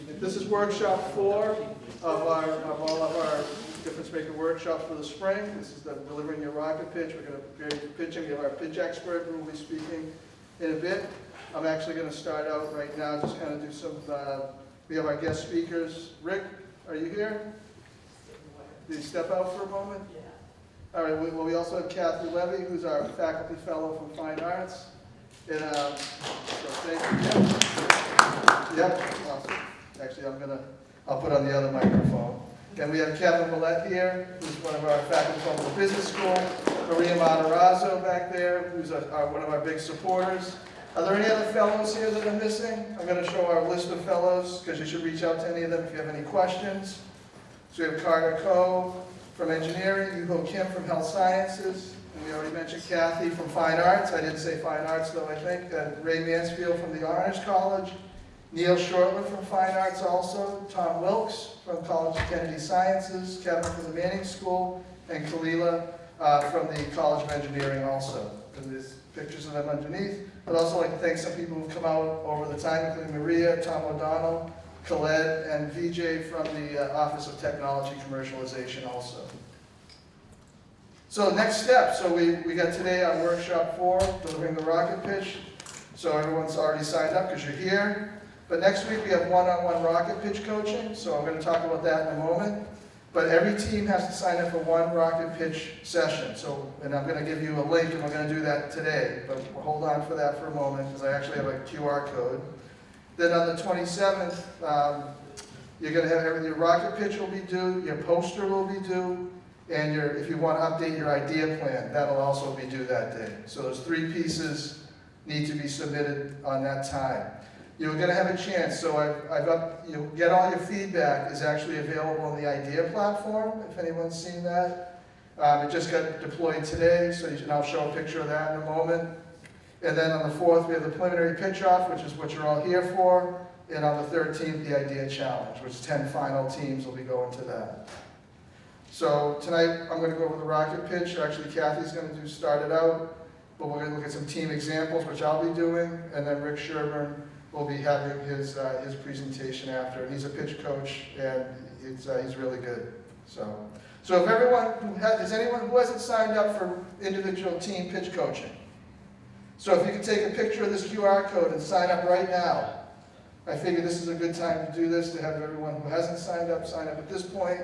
This is workshop 4 of all of our difference maker workshops for the spring. This is the delivering your rocket pitch. We're going to prepare you for pitching. We have our pitch expert who will be speaking in a bit. I'm actually going to start out right now, just kind of do some, we have our guest speakers. Rick, are you here? Did you step out for a moment? Yeah. All right, well, we also have Kathy Levy, who's our faculty fellow from Fine Arts. And so thank you. Yep, awesome. Actually, I'll put on the other microphone. And we have Kevin Millette here, who's one of our faculty from the business school. Maria Matarazzo back there, who's one of our big supporters. Are there any other fellows here that are missing? I'm going to show our list of fellows, because you should reach out to any of them if you have any questions. So we have Carter Coe from engineering, Yuho Kim from health sciences, and we already mentioned Kathy from fine arts. I didn't say fine arts though, I think. Ray Mansfield from the Honors College. Neil Shortland from Fine Arts also, Tom Wilkes from College of Kennedy Sciences, Kevin from the Manning School, and Kalila from the College of Engineering also. And there's pictures of them underneath. I'd also like to thank some people who've come out over the time, including Maria, Tom O'Donnell, Khaled, and VJ from the Office of Technology Commercialization also. So next step, so we got today on workshop 4, delivering the rocket pitch. So everyone's already signed up because you're here. But next week we have one-on-one rocket pitch coaching, so I'm going to talk about that in a moment. But every team has to sign up for one rocket pitch session. So, and I'm going to give you a link, and we're going to do that today. But we'll hold on for that for a moment, because I actually have a QR code. Then on the 27th, you're going to have your rocket pitch will be due, your poster will be due, and if you want to update your idea plan, that'll also be due that day. So those 3 pieces need to be submitted on that time. You're going to have a chance, so you'll get all your feedback is actually available on the IDEA platform, if anyone's seen that. It just got deployed today, so I'll show a picture of that in a moment. And then on the 4th, we have the preliminary pitch-off, which is what you're all here for. And on the 13th, the IDEA Challenge, which 10 final teams will be going to that. So tonight, I'm going to go over the rocket pitch. Actually, Kathy's going to start it out, but we're going to look at some team examples, which I'll be doing, and then Rick Sherburn will be having his presentation after. He's a pitch coach, and he's really good. So if everyone is anyone who hasn't signed up for individual team pitch coaching? So if you can take a picture of this QR code and sign up right now. I figure this is a good time to do this, to have everyone who hasn't signed up sign up at this point.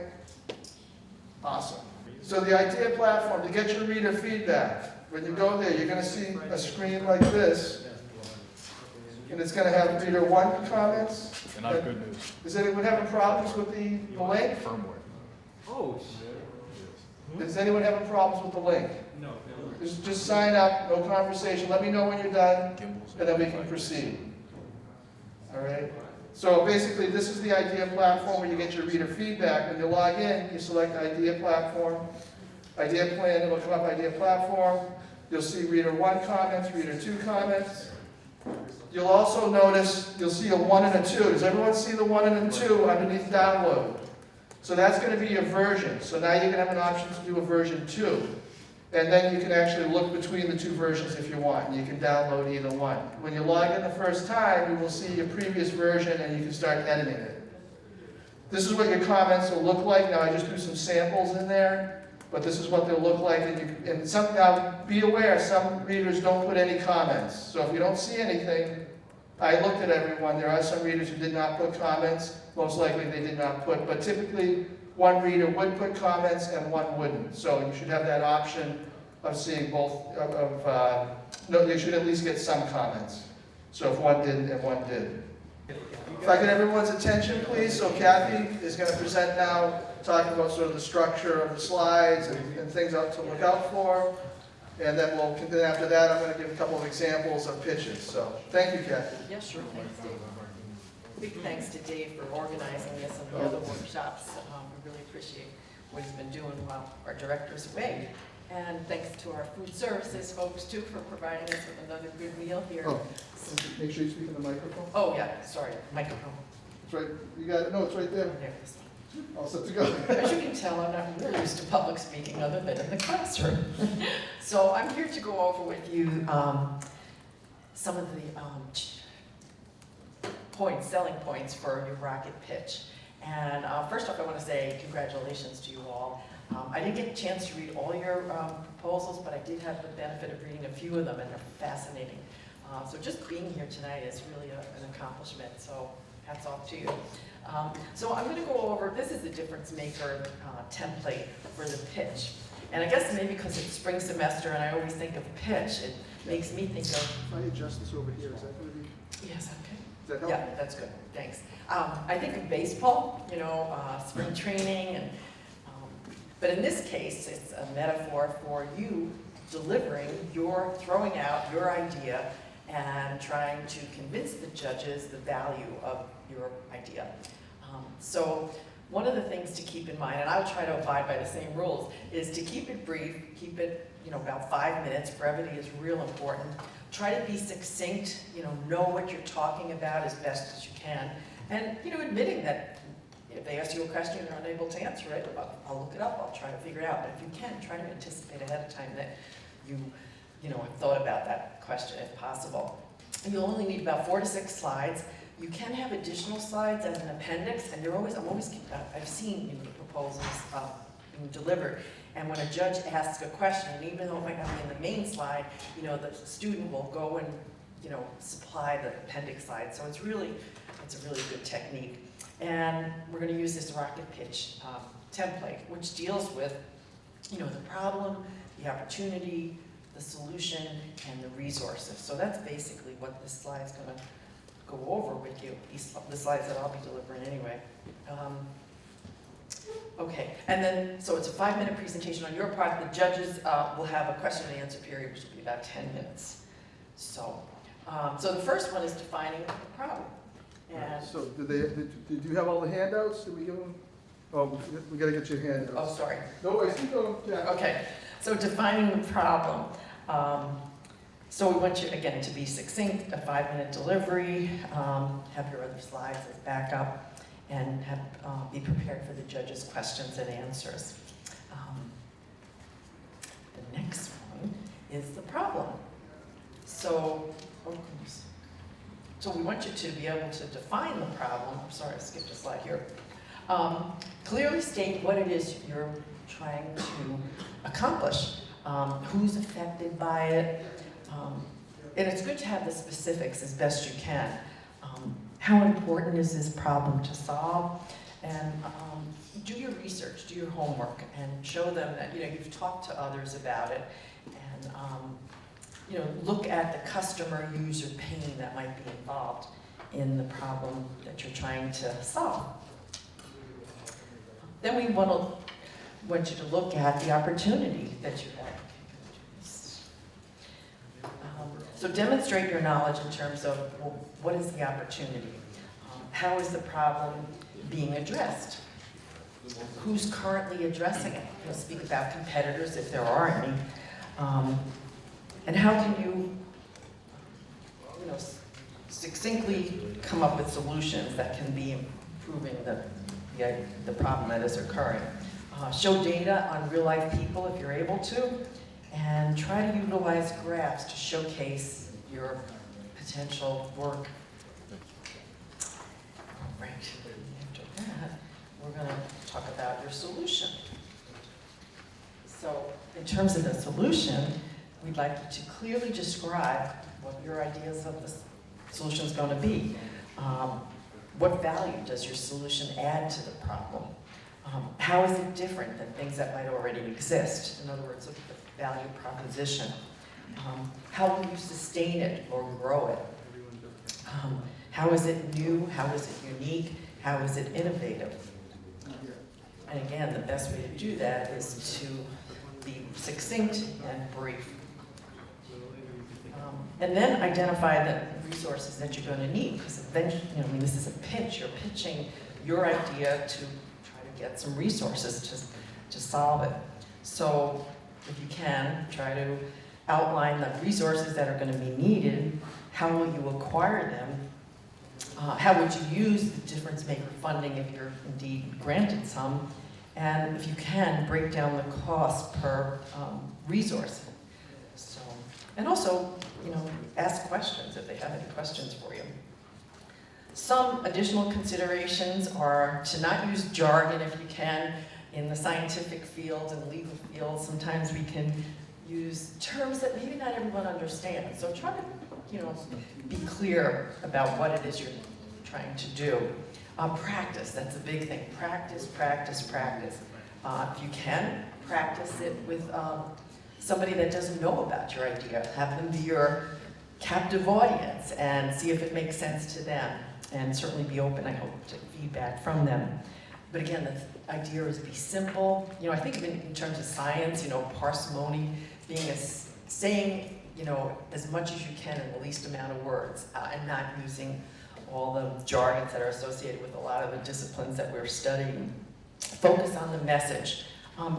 Awesome. So the IDEA platform, to get your reader feedback, when you go there, you're going to see a screen like this. And it's going to have reader 1 comments. And not good news. Is anyone having problems with the link? Firmware. Oh, Is anyone having problems with the link? no. Just sign up, no conversation. Let me know when you're done, Gimbals. and then we can proceed. All right? So basically, this is the IDEA platform where you get your reader feedback. When you log in, you select IDEA platform, IDEA plan, it'll come up IDEA platform. You'll see reader 1 comments, reader 2 comments. You'll also notice, you'll see a 1 and a 2. Does everyone see the 1 and a 2 underneath download? So that's going to be your version. So now you're going to have an option to do a version 2. And then you can actually look between the 2 versions if you want, and you can download either one. When you log in the first time, you will see your previous version, and you can start editing it. This is what your comments will look like. Now I just threw some samples in there, but this is what they'll look like. Now be aware, some readers don't put any comments. So if you don't see anything, I looked at everyone. There are some readers who did not put comments. Most likely they did not put, but typically one reader would put comments and one wouldn't. So you should have that option of seeing both, no, you should at least get some comments. So if one didn't and one did. If I get everyone's attention, please. So Kathy is going to present now, talking about sort of the structure of the slides and things to look out for. And then after that, I'm going to give a couple of examples of pitches. So thank you, Kathy. Yes, sure. Thanks, Dave. Big thanks to Dave for organizing this and the other workshops. We really appreciate what he's been doing while our director's away. And thanks to our food services folks, too, for providing us with another good meal here. Oh, make sure you speak in the microphone. Oh, yeah, sorry, microphone. It's right. You got it. No, it's right there. There it is. All set to go. As you can tell, I'm not really used to public speaking other than in the classroom. So I'm here to go over with you some of the points, selling points for your rocket pitch. And first off, I want to say congratulations to you all. I didn't get a chance to read all your proposals, but I did have the benefit of reading a few of them, and they're fascinating. So just being here tonight is really an accomplishment, so hats off to you. So I'm going to go over, this is the difference maker template for the pitch. And I guess maybe because it's spring semester and I always think of pitch, it makes me think of... If I adjust this over here, is that going to be, Yes, okay. does that help? Yeah, that's good, thanks. I think of baseball, you know, spring training, and but in this case, it's a metaphor for you throwing out your idea and trying to convince the judges the value of your idea. So one of the things to keep in mind, and I'll try to abide by the same rules, is to keep it brief, keep it, you know, about 5 minutes. Brevity is real important. Try to be succinct, you know what you're talking about as best as you can. And, you know, admitting that if they ask you a question, you're unable to answer it, I'll look it up, I'll try to figure it out. But if you can, try to anticipate ahead of time that you know, have thought about that question if possible. You'll only need about 4 to 6 slides. You can have additional slides as an appendix, and I've seen, you know, the proposals being delivered. And when a judge asks a question, and even though it might not be in the main slide, you know, the student will go and, you know, supply the appendix slide. So it's a really good technique. And we're going to use this rocket pitch template, which deals with, you know, the problem, the opportunity, the solution, and the resources. So that's basically what this slide's going to go over with you, the slides that I'll be delivering anyway. Okay, and then, so it's a 5-minute presentation on your part. The judges will have a question and answer period, which will be about 10 minutes. So, so the first one is defining the problem. And So did you have all the handouts? Did we give them? Oh, we got to get your handouts. oh, sorry. No worries, keep going. Yeah. Okay, so defining the problem. So we want you, again, to be succinct, a 5-minute delivery, have your other slides as backup, and be prepared for the judge's questions and answers. The next one is the problem. So, oh goodness. So we want you to be able to define the problem. I'm sorry, I skipped a slide here. Clearly state what it is you're trying to accomplish. Who's affected by it? And it's good to have the specifics as best you can. How important is this problem to solve? And do your research, do your homework, and show them that, you know, you've talked to others about it. And you know, look at the customer user pain that might be involved in the problem that you're trying to solve. Then we want you to look at the opportunity that you have. So demonstrate your knowledge in terms of, well, what is the opportunity? How is the problem being addressed? Who's currently addressing it? You'll speak about competitors if there are any. And how can you know, succinctly come up with solutions that can be improving the problem that is occurring? Show data on real-life people if you're able to, and try to utilize graphs to showcase your potential work. All right, after that, we're going to talk about your solution. So in terms of the solution, we'd like you to clearly describe what your ideas of the solution is going to be. What value does your solution add to the problem? How is it different than things that might already exist? In other words, look at the value proposition. How will you sustain it or grow it? How is it new? How is it unique? How is it innovative? And again, the best way to do that is to be succinct and brief. And then identify the resources that you're going to need, because eventually, you know, I mean, this is a pitch. You're pitching your idea to try to get some resources to solve it. So if you can, try to outline the resources that are going to be needed. How will you acquire them? How would you use the difference maker funding if you're indeed granted some? And if you can, break down the cost per resource. So, and also, you know, ask questions if they have any questions for you. Some additional considerations are to not use jargon if you can in the scientific field and legal field. Sometimes we can use terms that maybe not everyone understands. So try to, be clear about what it is you're trying to do. Practice, that's a big thing. Practice, practice, practice. If you can, practice it with somebody that doesn't know about your idea. Have them be your captive audience and see if it makes sense to them. And certainly be open, I hope, to feedback from them. But again, the idea is be simple. I think of it in terms of science, parsimony, being saying, as much as you can in the least amount of words, and not using all the jargons that are associated with a lot of the disciplines that we're studying. Focus on the message.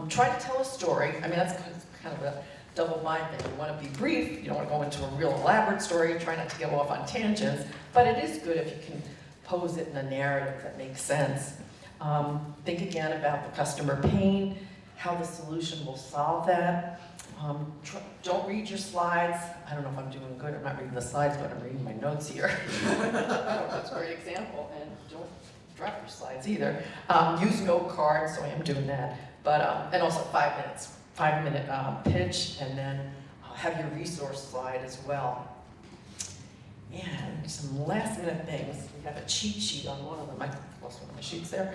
Try to tell a story. I mean, that's kind of a double bind thing. You want to be brief, you don't want to go into a real elaborate story, try not to go off on tangents, but it is good if you can pose it in a narrative that makes sense. Think again about the customer pain, how the solution will solve that. Don't read your slides. I don't know if I'm doing good. I'm not reading the slides, but I'm reading my notes here. That's a great example. And don't drop your slides either. Use note cards, so I am doing that. But and also 5 minutes, 5-minute pitch, and then have your resource slide as well. And some last-minute things. We have a cheat sheet on one of them. I lost one of my sheets there.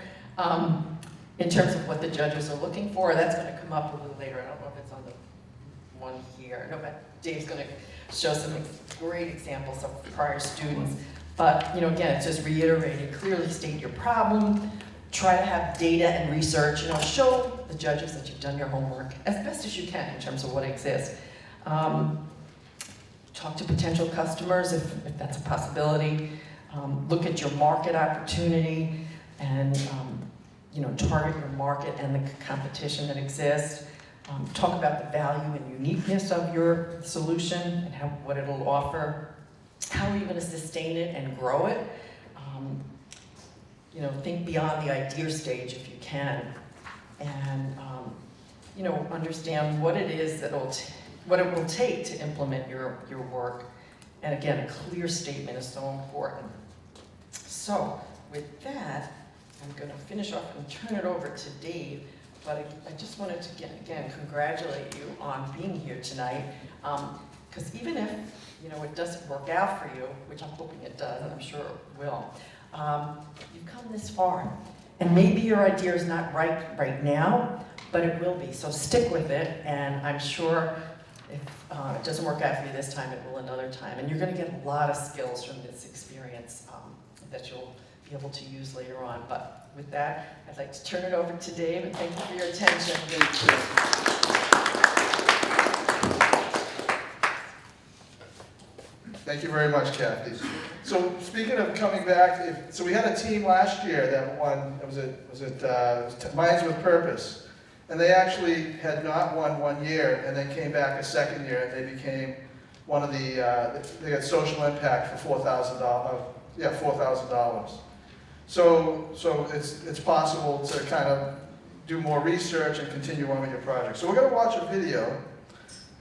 In terms of what the judges are looking for, that's going to come up a little later. I don't know if it's on the one here. No, but Dave's going to show some great examples of prior students. But, again, it's just reiterating, clearly state your problem, try to have data and research, show the judges that you've done your homework as best as you can in terms of what exists. Talk to potential customers if that's a possibility. Look at your market opportunity and, target your market and the competition that exists. Talk about the value and uniqueness of your solution and what it'll offer. How are you going to sustain it and grow it? Think beyond the idea stage if you can, and understand what it is what it will take to implement your work. And again, a clear statement is so important. So with that, I'm going to finish off and turn it over to Dave. But I just wanted to again congratulate you on being here tonight. Because even if it doesn't work out for you, which I'm hoping it does, and I'm sure it will, you've come this far. And maybe your idea is not right now, but it will be. So stick with it, and I'm sure if it doesn't work out for you this time, it will another time. And you're going to get a lot of skills from this experience that you'll be able to use later on. But with that, I'd like to turn it over to Dave, and thank you for your attention. Thank you very much, Kathy. So speaking of coming back, so we had a team last year that won, was it Minds with Purpose. And they actually had not won 1 year, and then came back a second year, and they became one of the, they got social impact for $4,000. Yeah, $4,000. So it's possible to kind of do more research and continue on with your project. So we're going to watch a video,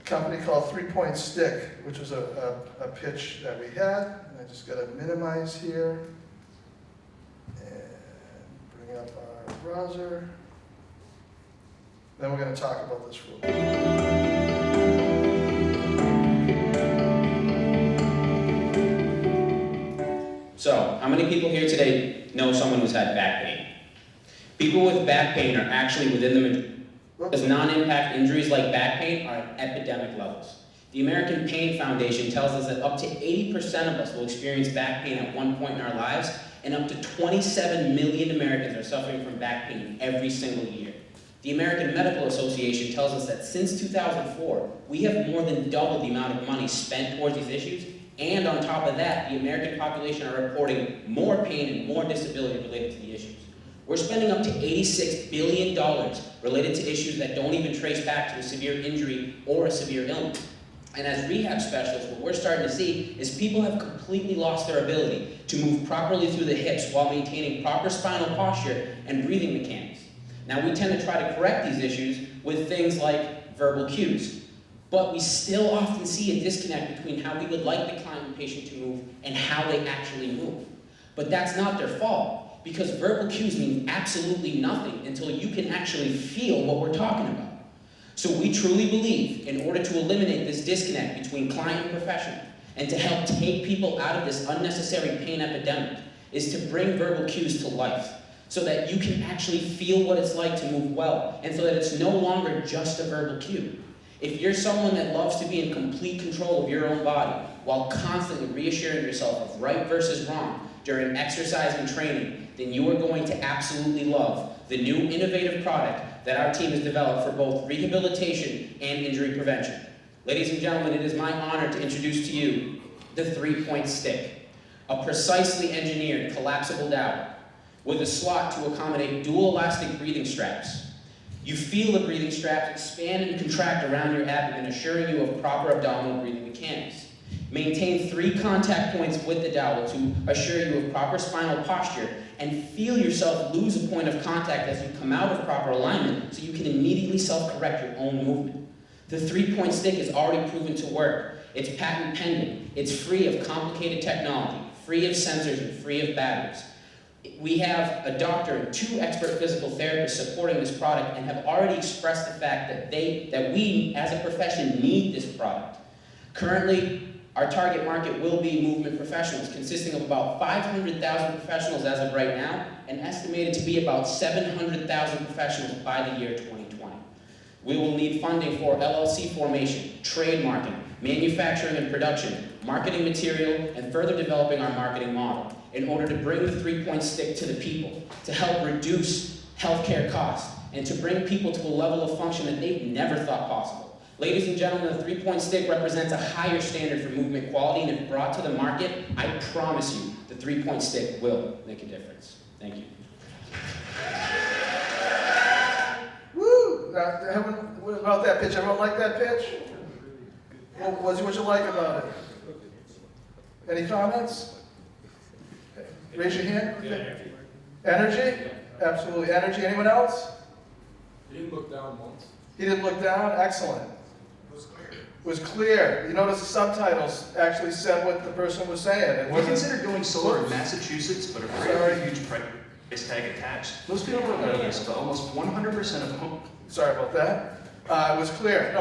a company called 3 Point Stick, which was a pitch that we had. And I just got to minimize here and bring up our browser. Then we're going to talk about this real quick. So, how many people here today know someone who's had back pain? People with back pain are actually within the, because non-impact injuries like back pain are at epidemic levels. The American Pain Foundation tells us that up to 80% of us will experience back pain at one point in our lives, and up to 27 million Americans are suffering from back pain every single year. The American Medical Association tells us that since 2004, we have more than doubled the amount of money spent towards these issues, and on top of that, the American population are reporting more pain and more disability related to the issues. We're spending up to $86 billion related to issues that don't even trace back to a severe injury or a severe illness. And as rehab specialists, what we're starting to see is people have completely lost their ability to move properly through the hips while maintaining proper spinal posture and breathing mechanics. Now, we tend to try to correct these issues with things like verbal cues, but we still often see a disconnect between how we would like the client and patient to move and how they actually move. But that's not their fault, because verbal cues mean absolutely nothing until you can actually feel what we're talking about. So we truly believe, in order to eliminate this disconnect between client and professional, and to help take people out of this unnecessary pain epidemic, is to bring verbal cues to life, so that you can actually feel what it's like to move well, and so that it's no longer just a verbal cue. If you're someone that loves to be in complete control of your own body, while constantly reassuring yourself of right versus wrong during exercise and training, then you are going to absolutely love the new innovative product that our team has developed for both rehabilitation and injury prevention. Ladies and gentlemen, it is my honor to introduce to you the 3-point stick, a precisely engineered collapsible dowel with a slot to accommodate dual elastic breathing straps. You feel the breathing straps expand and contract around your abdomen, assuring you of proper abdominal breathing mechanics. Maintain 3 contact points with the dowel to assure you of proper spinal posture, and feel yourself lose a point of contact as you come out of proper alignment so you can immediately self-correct your own movement. The 3-point stick is already proven to work. It's patent pending. It's free of complicated technology, free of sensors, and free of batteries. We have a doctor and 2 expert physical therapists supporting this product and have already expressed the fact that we, as a profession, need this product. Currently, our target market will be movement professionals, consisting of about 500,000 professionals as of right now, and estimated to be about 700,000 professionals by the year 2020. We will need funding for LLC formation, trademarking, manufacturing and production, marketing material, and further developing our marketing model in order to bring the 3-point stick to the people, to help reduce healthcare costs, and to bring people to a level of function that they've never thought possible. Ladies and gentlemen, the 3-point stick represents a higher standard for movement quality, and if brought to the market, I promise you, the 3-point stick will make a difference. Thank you. Woo! What about that pitch? Everyone like that pitch? What'd you like about it? Any comments? Okay. Raise your hand. Okay. Energy? Absolutely. Energy. Anyone else? He didn't look down once. He didn't look down? Excellent. It was clear. It was clear. You notice the subtitles actually said what the person was saying. We considered going solar in Massachusetts, but afraid of the huge price tag attached. Most people don't know this, but almost 100% of home. Sorry about that. It was clear.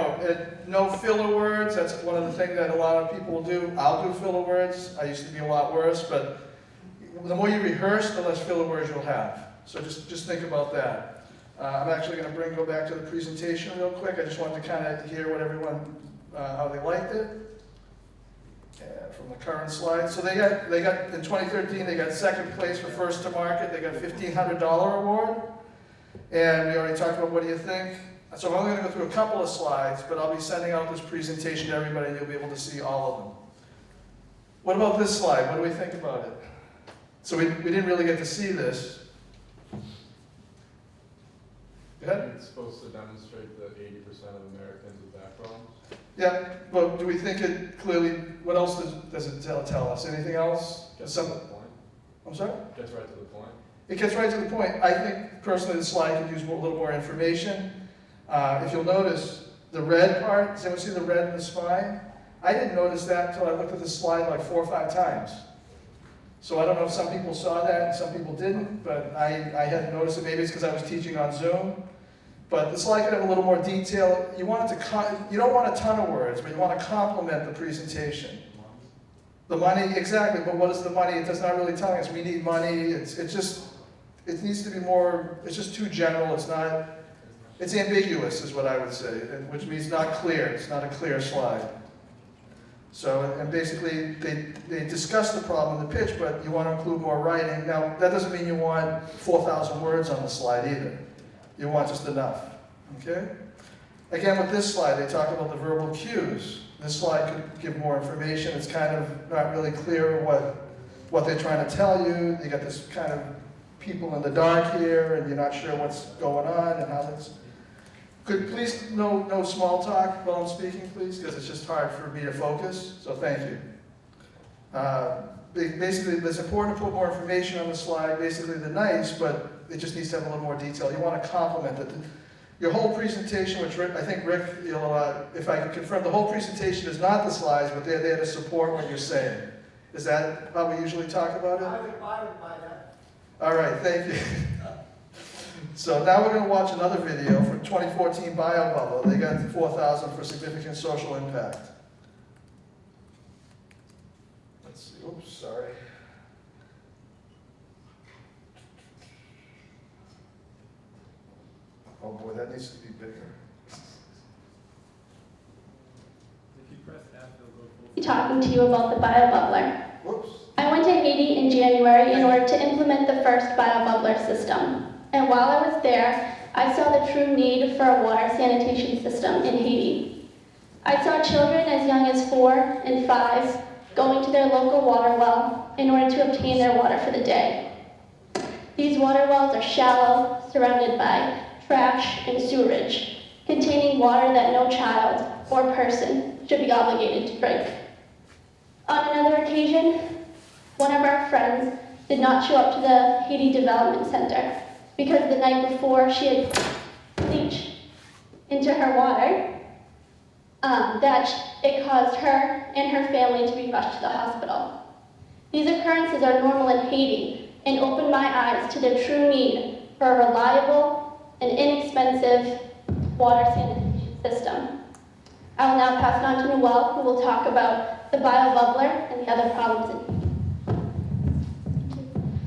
No filler words. That's one of the things that a lot of people do. I'll do filler words. I used to be a lot worse, but the more you rehearse, the less filler words you'll have. So just think about that. I'm actually going to go back to the presentation real quick. I just wanted to kind of hear what everyone, how they liked it. From the current slide. So they got in 2013, they got 2nd place for first to market. They got a $1,500 award. And we already talked about what do you think. So I'm only going to go through a couple of slides, but I'll be sending out this presentation to everybody and you'll be able to see all of them. What about this slide? What do we think about it? So we didn't really get to see this. Go ahead. It's supposed to demonstrate that 80% of Americans with back problems. Yeah, but do we think it clearly, what else does it tell us? Anything else? Gets to the point. I'm sorry? Gets right to the point. It gets right to the point. I think personally the slide could use a little more information. If you'll notice, the red part, does anyone see the red in the spine? I didn't notice that until I looked at the slide like 4 or 5 times. So I don't know if some people saw that and some people didn't, but I hadn't noticed it. Maybe it's because I was teaching on Zoom. But the slide could have a little more detail. You don't want a ton of words, but you want to complement the presentation. The money, exactly, but what is the money? It does not really tell us we need money. It needs to be more, it's just too general. It's ambiguous is what I would say, which means not clear. It's not a clear slide. So, and basically they discuss the problem in the pitch, but you want to include more writing. Now, that doesn't mean you want 4,000 words on the slide either. You want just enough, okay? Again, with this slide, they talk about the verbal cues. This slide could give more information. It's kind of not really clear what they're trying to tell you. You got this kind of people in the dark here, and you're not sure what's going on and how that's... Could please, no small talk while I'm speaking, please, because it's just hard for me to focus, so thank you. Basically, it's important to put more information on the slide. Basically, they're nice, but it just needs to have a little more detail. You want to complement it. Your whole presentation, which I think Rick, if I can confirm, the whole presentation is not the slides, but they're there to support what you're saying. Is that how we usually talk about it? I would buy that. All right, thank you. So now we're gonna watch another video from 2014 BioBubble. They got 4,000 for significant social impact. Let's see, oops, sorry. Oh boy, that needs to be bigger. Be talking to you about the BioBubbler. Whoops. I went to Haiti in January in order to implement the first BioBubbler system. And while I was there, I saw the true need for a water sanitation system in Haiti. I saw children as young as 4 and 5 going to their local water well in order to obtain their water for the day. These water wells are shallow, surrounded by trash and sewerage, containing water that no child or person should be obligated to drink. On another occasion, one of our friends did not show up to the Haiti Development Center because the night before she had put bleach into her water, that it caused her and her family to be rushed to the hospital. These occurrences are normal in Haiti and opened my eyes to the true need for a reliable and inexpensive water sanitation system. I will now pass it on to Noel, who will talk about the BioBubbler and the other problems in Haiti.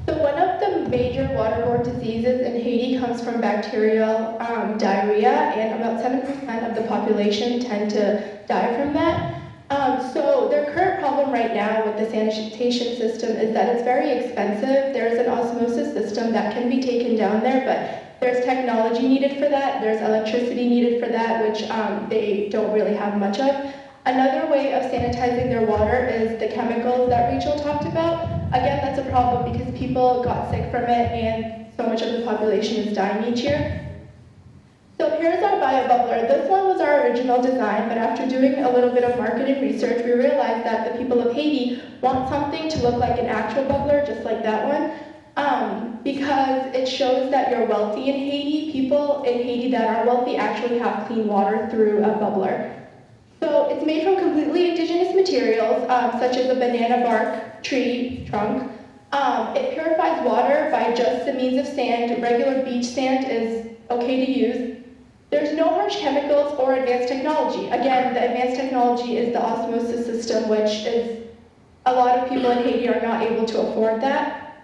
So one of the major waterborne diseases in Haiti comes from bacterial diarrhea, and about 7% of the population tend to die from that. So their current problem right now with the sanitation system is that it's very expensive. There's an osmosis system that can be taken down there, but there's technology needed for that. There's electricity needed for that, which they don't really have much of. Another way of sanitizing their water is the chemicals that Rachel talked about. Again, that's a problem because people got sick from it and so much of the population is dying each year. So here's our BioBubbler. This one was our original design, but after doing a little bit of marketing research, we realized that the people of Haiti want something to look like an actual bubbler, just like that one, because it shows that you're wealthy in Haiti. People in Haiti that are wealthy actually have clean water through a bubbler. So it's made from completely indigenous materials, such as a banana bark tree trunk. It purifies water by just the means of sand. Regular beach sand is okay to use. There's no harsh chemicals or advanced technology. Again, the advanced technology is the osmosis system, which is a lot of people in Haiti are not able to afford that.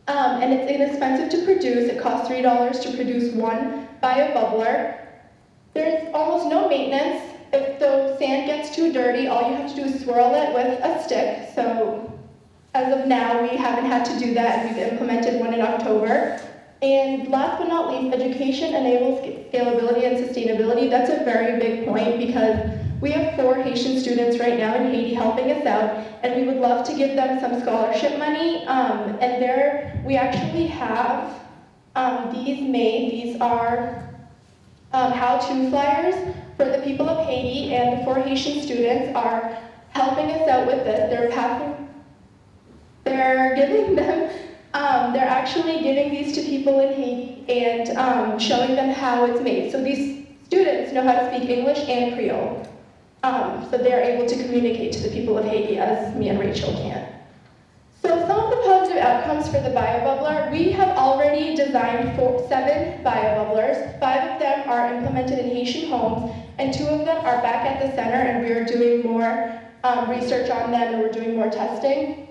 And it's inexpensive to produce. It costs $3 to produce one BioBubbler. There's almost no maintenance. If the sand gets too dirty, all you have to do is swirl it with a stick. So as of now, we haven't had to do that, and we've implemented one in October. And last but not least, education enables scalability and sustainability. That's a very big point because we have 4 Haitian students right now in Haiti helping us out, and we would love to give them some scholarship money. And there we actually have these made. These are how-to flyers for the people of Haiti, and the 4 Haitian students are helping us out with this. They're actually giving these to people in Haiti and showing them how it's made. So these students know how to speak English and Creole. So they're able to communicate to the people of Haiti as me and Rachel can. So some of the positive outcomes for the BioBubbler, we have already designed 7 BioBubblers. 5 of them are implemented in Haitian homes, and 2 of them are back at the center, and we are doing more research on them, and we're doing more testing.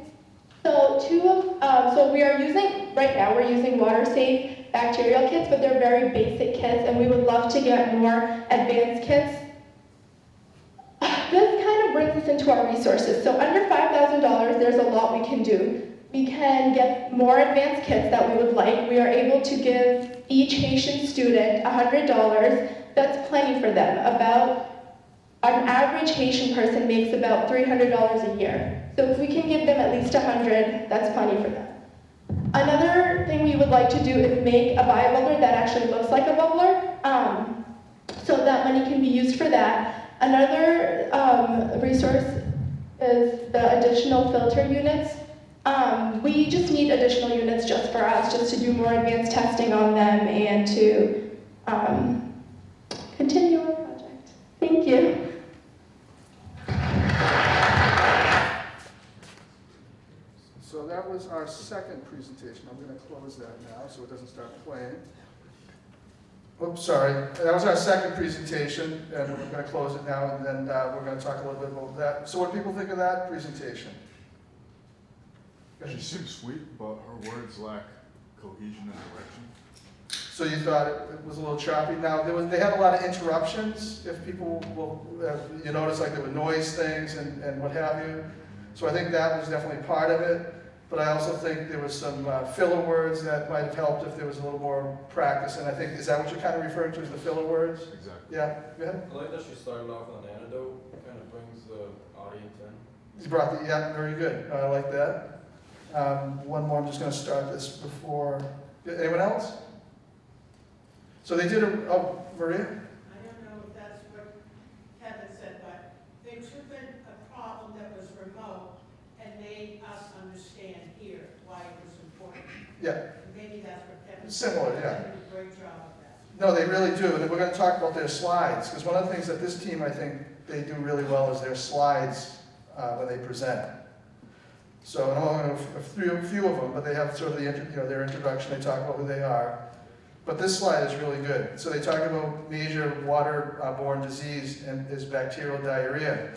So we are using, right now we're using water-safe bacterial kits, but they're very basic kits, and we would love to get more advanced kits. This kind of brings us into our resources. So under $5,000, there's a lot we can do. We can get more advanced kits that we would like. We are able to give each Haitian student $100. That's plenty for them. An average Haitian person makes about $300 a year. So if we can give them at least 100, that's plenty for them. Another thing we would like to do is make a BioBubbler that actually looks like a bubbler, so that money can be used for that. Another resource is the additional filter units. We just need additional units just for us, just to do more advanced testing on them and to continue our project. Thank you. presentation. I'm gonna close that now so it doesn't start playing. Oops, sorry. That was our second presentation, and we're gonna close it now, and then we're gonna talk a little bit about that. So what do people think of that presentation? She seems sweet, but her words lack cohesion and direction. So you thought it was a little choppy. Now, they had a lot of interruptions, if people will, you notice like there were noise things and what have you. So I think that was definitely part of it. But I also think there was some filler words that might have helped if there was a little more practice. And I think, is that what you're kind of referring to as the filler words? Exactly. Yeah, go ahead. I like that she started off with an antidote, kind of brings the audience in. You brought the, yeah, very good. I like that. One more, I'm just going to start this before, anyone else? So they did oh, Maria? I don't know if that's what Kevin said, but they took a problem that was remote and made us understand here why it was important. Yeah, Maybe that's what Kevin said. similar, yeah. They did a great job of that. No, they really do, and we're going to talk about their slides, because one of the things that this team, I think, they do really well is their slides when they present. So I'm only going to go through a few of them, but they have sort of the, their introduction, they talk about who they are. But this slide is really good. So they talk about major waterborne disease and is bacterial diarrhea.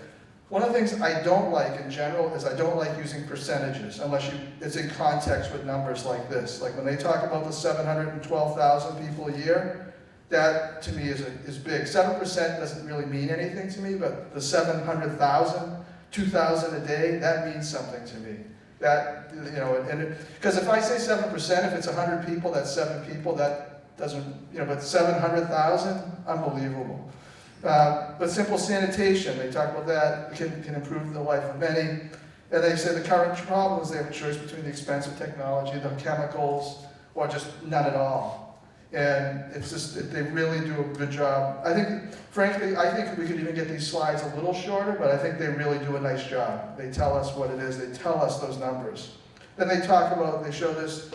One of the things I don't like in general is I don't like using percentages unless it's in context with numbers like this. Like when they talk about the 712,000 people a year, that to me is big. 7% doesn't really mean anything to me, but the 700,000, 2,000 a day, that means something to me. That, because if I say 7%, if it's 100 people, that's 7 people, that doesn't, but 700,000, unbelievable. But simple sanitation, they talk about that, can improve the life of many. And they say the current problem is they have a choice between the expensive technology, the chemicals, or just none at all. And it's just, they really do a good job. I think, frankly, we could even get these slides a little shorter, but I think they really do a nice job. They tell us what it is, they tell us those numbers. Then they talk about, they show this,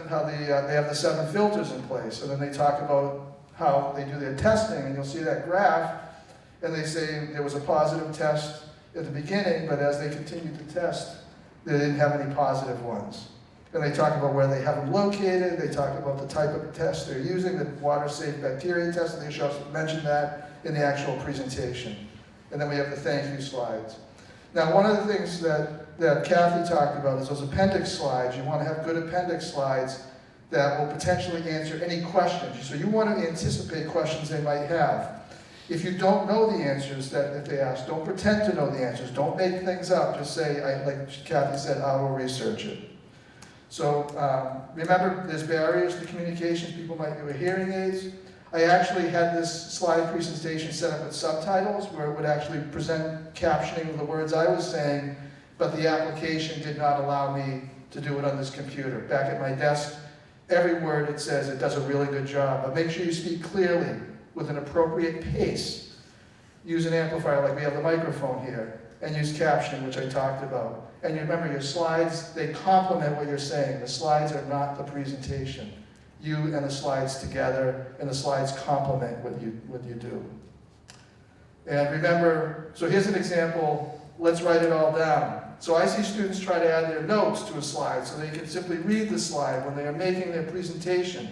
how they have the 7 filters in place, and then they talk about how they do their testing, and you'll see that graph, and they say there was a positive test at the beginning, but as they continued to test, they didn't have any positive ones. And they talk about where they have them located, they talk about the type of test they're using, the water-safe bacteria test, and they should mention that in the actual presentation. And then we have the thank you slides. Now, one of the things that Kathy talked about is those appendix slides. You want to have good appendix slides that will potentially answer any questions. So you want to anticipate questions they might have. If you don't know the answers that if they ask, don't pretend to know the answers. Don't make things up. Just say, like Kathy said, I will research it. So remember, there's barriers to communications. People might be with hearing aids. I actually had this slide presentation set up with subtitles where it would actually present captioning of the words I was saying, but the application did not allow me to do it on this computer. Back at my desk, every word it says, it does a really good job. But make sure you speak clearly with an appropriate pace. Use an amplifier like we have the microphone here, and use captioning, which I talked about. And you remember your slides, they complement what you're saying. The slides are not the presentation. You and the slides together, and the slides complement what you do. And remember, so here's an example. Let's write it all down. So I see students try to add their notes to a slide so they can simply read the slide when they are making their presentation.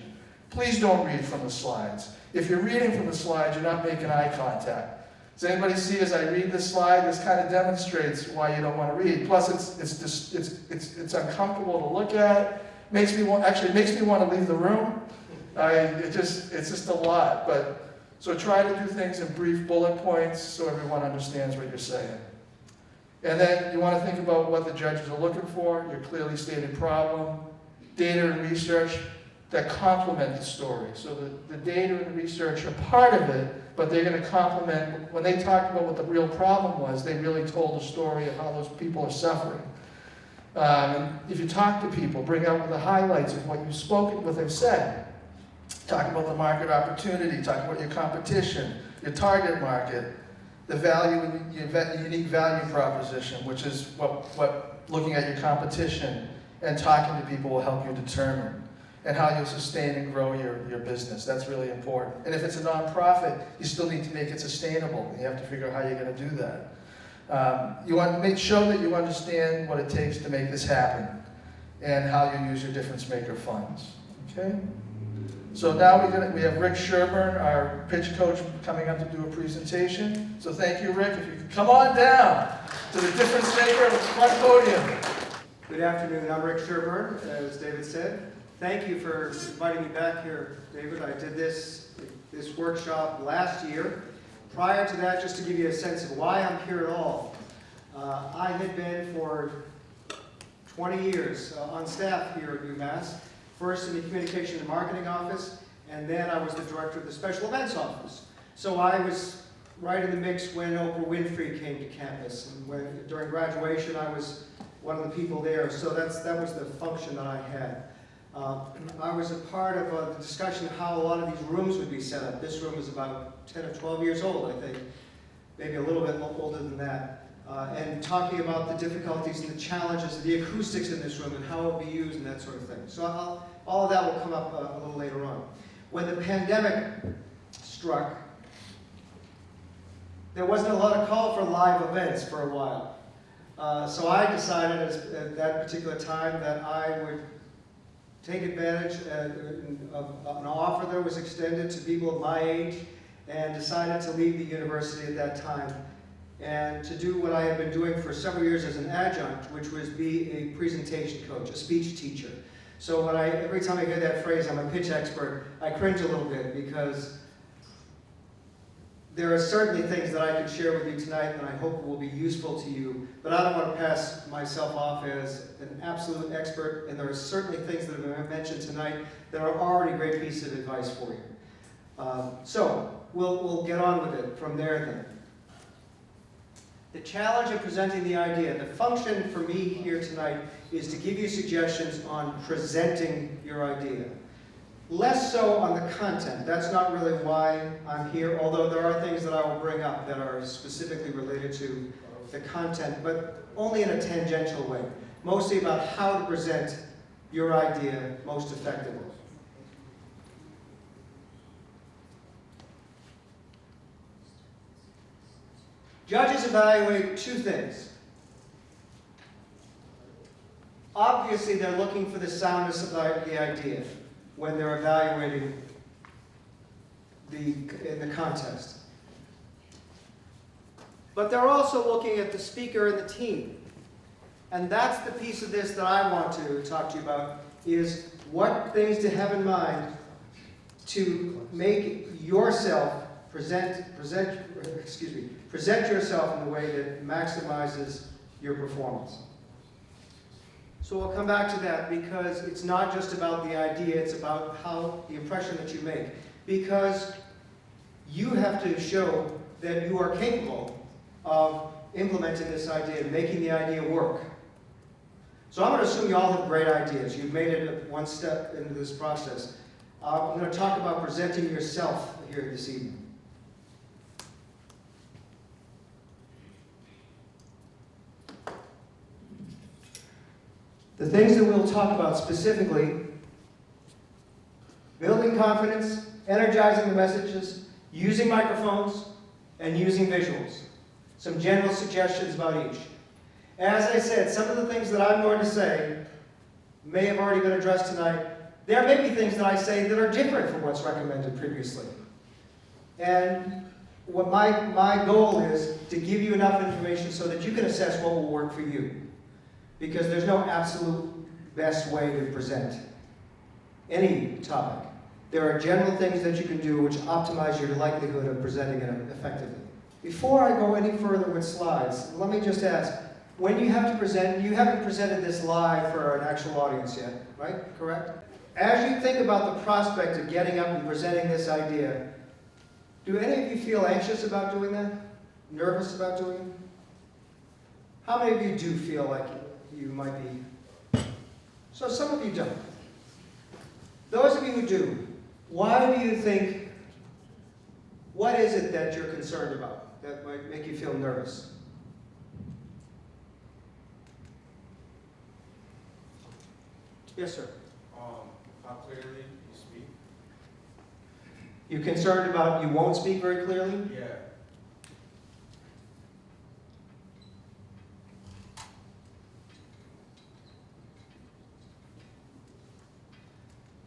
Please don't read from the slides. If you're reading from the slides, you're not making eye contact. Does anybody see as I read this slide? This kind of demonstrates why you don't want to read. Plus, it's uncomfortable to look at. Makes me want to leave the room. It's just a lot. But so try to do things in brief bullet points so everyone understands what you're saying. And then you want to think about what the judges are looking for, your clearly stated problem, data and research that complement the story. So the data and research are part of it, but they're going to complement. When they talked about what the real problem was, they really told a story of how those people are suffering. If you talk to people, bring out the highlights of what you've spoken, what they've said. Talk about the market opportunity, talk about your competition, your target market, the value, your unique value proposition, which is what looking at your competition and talking to people will help you determine, and how you'll sustain and grow your business. That's really important. And if it's a nonprofit, you still need to make it sustainable. You have to figure out how you're going to do that. You want to show that you understand what it takes to make this happen. and how you use your difference maker funds, okay? So now we have Rick Sherburne, our pitch coach, coming up to do a presentation. So thank you, Rick. If you could come on down to the difference maker front podium. Good afternoon, I'm Rick Sherburne, as David said. Thank you for inviting me back here, David. I did this workshop last year. Prior to that, just to give you a sense of why I'm here at all, I had been for 20 years on staff here at UMass, first in the Communication and Marketing Office, and then I was the director of the Special Events Office. So I was right in the mix when Oprah Winfrey came to campus, and during graduation I was one of the people there, so that was the function that I had. I was a part of the discussion of how a lot of these rooms would be set up. This room is about 10 or 12 years old, I think, maybe a little bit older than that. And talking about the difficulties and the challenges of the acoustics in this room and how it will be used and that sort of thing. So all of that will come up a little later on. When the pandemic struck, there wasn't a lot of call for live events for a while. So I decided at that particular time that I would take advantage of an offer that was extended to people of my age, and decided to leave the university at that time and to do what I had been doing for several years as an adjunct, which was be a presentation coach, a speech teacher. So every time I hear that phrase, I'm a pitch expert, I cringe a little bit, because there are certainly things that I can share with you tonight and I hope will be useful to you, but I don't want to pass myself off as an absolute expert, and there are certainly things that have been mentioned tonight that are already great pieces of advice for you. So we'll get on with it from there then. The challenge of presenting the idea, the function for me here tonight is to give you suggestions on presenting your idea. Less so on the content. That's not really why I'm here, although there are things that I will bring up that are specifically related to the content, but only in a tangential way. Mostly about how to present your idea most effectively. Judges evaluate two things. Obviously, they're looking for the soundness of the idea when they're evaluating in the contest. But they're also looking at the speaker and the team. And that's the piece of this that I want to talk to you about, is what things to have in mind to make yourself present yourself in a way that maximizes your performance. So we'll come back to that, because it's not just about the idea, it's about how the impression that you make. Because you have to show that you are capable of implementing this idea and making the idea work. So I'm going to assume you all have great ideas. You've made it one step into this process. I'm going to talk about presenting yourself here this evening. The things that we'll talk about specifically: building confidence, energizing the messages, using microphones, and using visuals. Some general suggestions about each. As I said, some of the things that I'm going to say may have already been addressed tonight. There may be things that I say that are different from what's recommended previously. And what my goal is to give you enough information so that you can assess what will work for you. Because there's no absolute best way to present any topic. There are general things that you can do which optimize your likelihood of presenting it effectively. Before I go any further with slides, let me just ask, when you have to present, you haven't presented this live for an actual audience yet, right? Correct? As you think about the prospect of getting up and presenting this idea, do any of you feel anxious about doing that? Nervous about doing it? How many of you do feel like you might be? So some of you don't. Those of you who do, why do you think, what is it that you're concerned about that might make you feel nervous? Yes, sir. How clearly you speak? You're concerned about you won't speak very clearly? Yeah.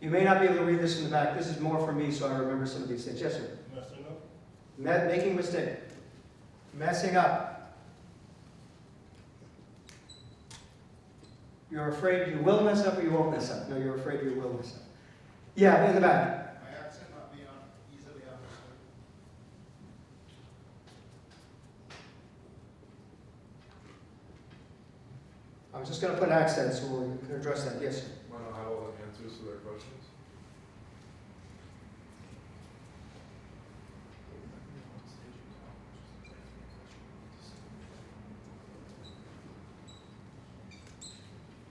You may not be able to read this in the back. This is more for me, so I remember some of these things. Yes, sir? Messing up? Making a mistake. Messing up. You're afraid you will mess up or you won't mess up? No, you're afraid you will mess up. Yeah, in the back. My accent not being easily understood. I'm just going to put accents so we can address that. Yes, sir. Want to have all the answers to their questions?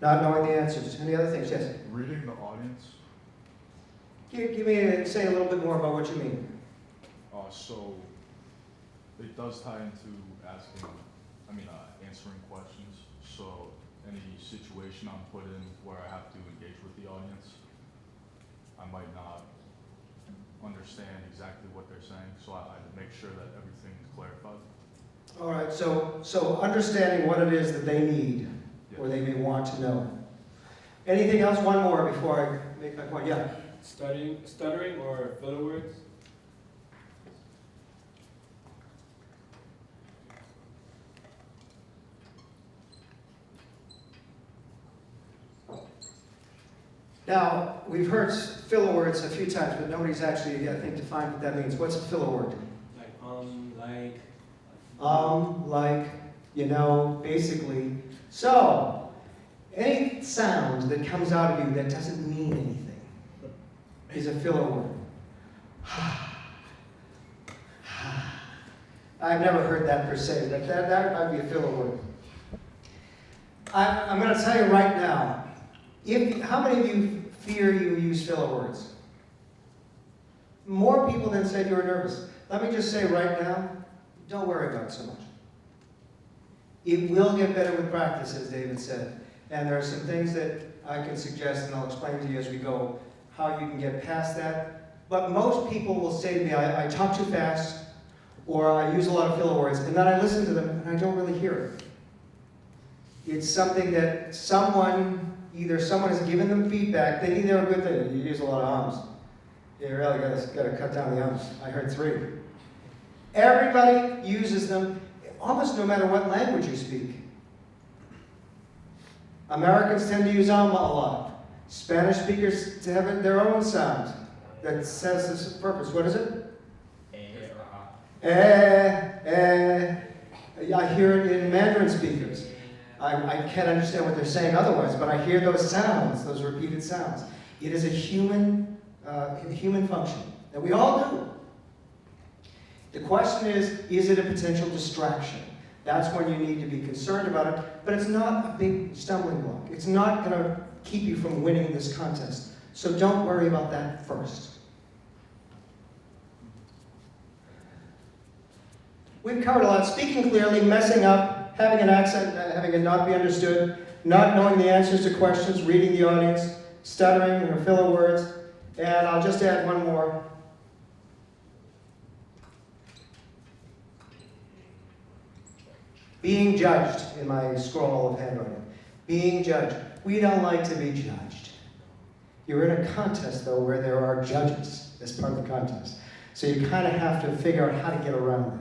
Not knowing the answers. Any other things? Yes. Reading the audience, Give me, say a little bit more about what you mean. so it does tie into answering questions. So any situation I'm put in where I have to engage with the audience, I might not understand exactly what they're saying, so I make sure that everything is clarified. All right, so understanding what it is that they need or they may want to know. Anything else? One more before I make my point. Yeah. Stuttering or filler words? Now, we've heard filler words a few times, but nobody's actually, I think, defined what that means. What's a filler word? Like, you know, basically. So, any sound that comes out of you that doesn't mean anything is a filler word. I've never heard that per se, but that might be a filler word. I'm going to tell you right now, how many of you fear you use filler words? More people than said you were nervous. Let me just say right now, don't worry about it so much. It will get better with practice, as David said. And there are some things that I can suggest, and I'll explain to you as we go, how you can get past that. But most people will say to me, I talk too fast, or I use a lot of filler words, and then I listen to them, and I don't really hear it. It's something that either someone has given them feedback, thinking they're a good thing. You use a lot of ums. You really got to cut down the ums. I heard 3. Everybody uses them, almost no matter what language you speak. Americans tend to use a lot. Spanish speakers have their own sound that says this purpose. What is it? I hear it in Mandarin speakers. I can't understand what they're saying otherwise, but I hear those sounds, those repeated sounds. It is a human function that we all do. The question is it a potential distraction? That's when you need to be concerned about it, but it's not a big stumbling block. It's not going to keep you from winning this contest. So don't worry about that first. We've covered a lot. Speaking clearly, messing up, having an accent, having it not be understood, not knowing the answers to questions, reading the audience, stuttering or filler words, and I'll just add one more. Being judged in my scroll of handwriting. Being judged. We don't like to be judged. You're in a contest, though, where there are judges as part of the contest. So you kind of have to figure out how to get around that.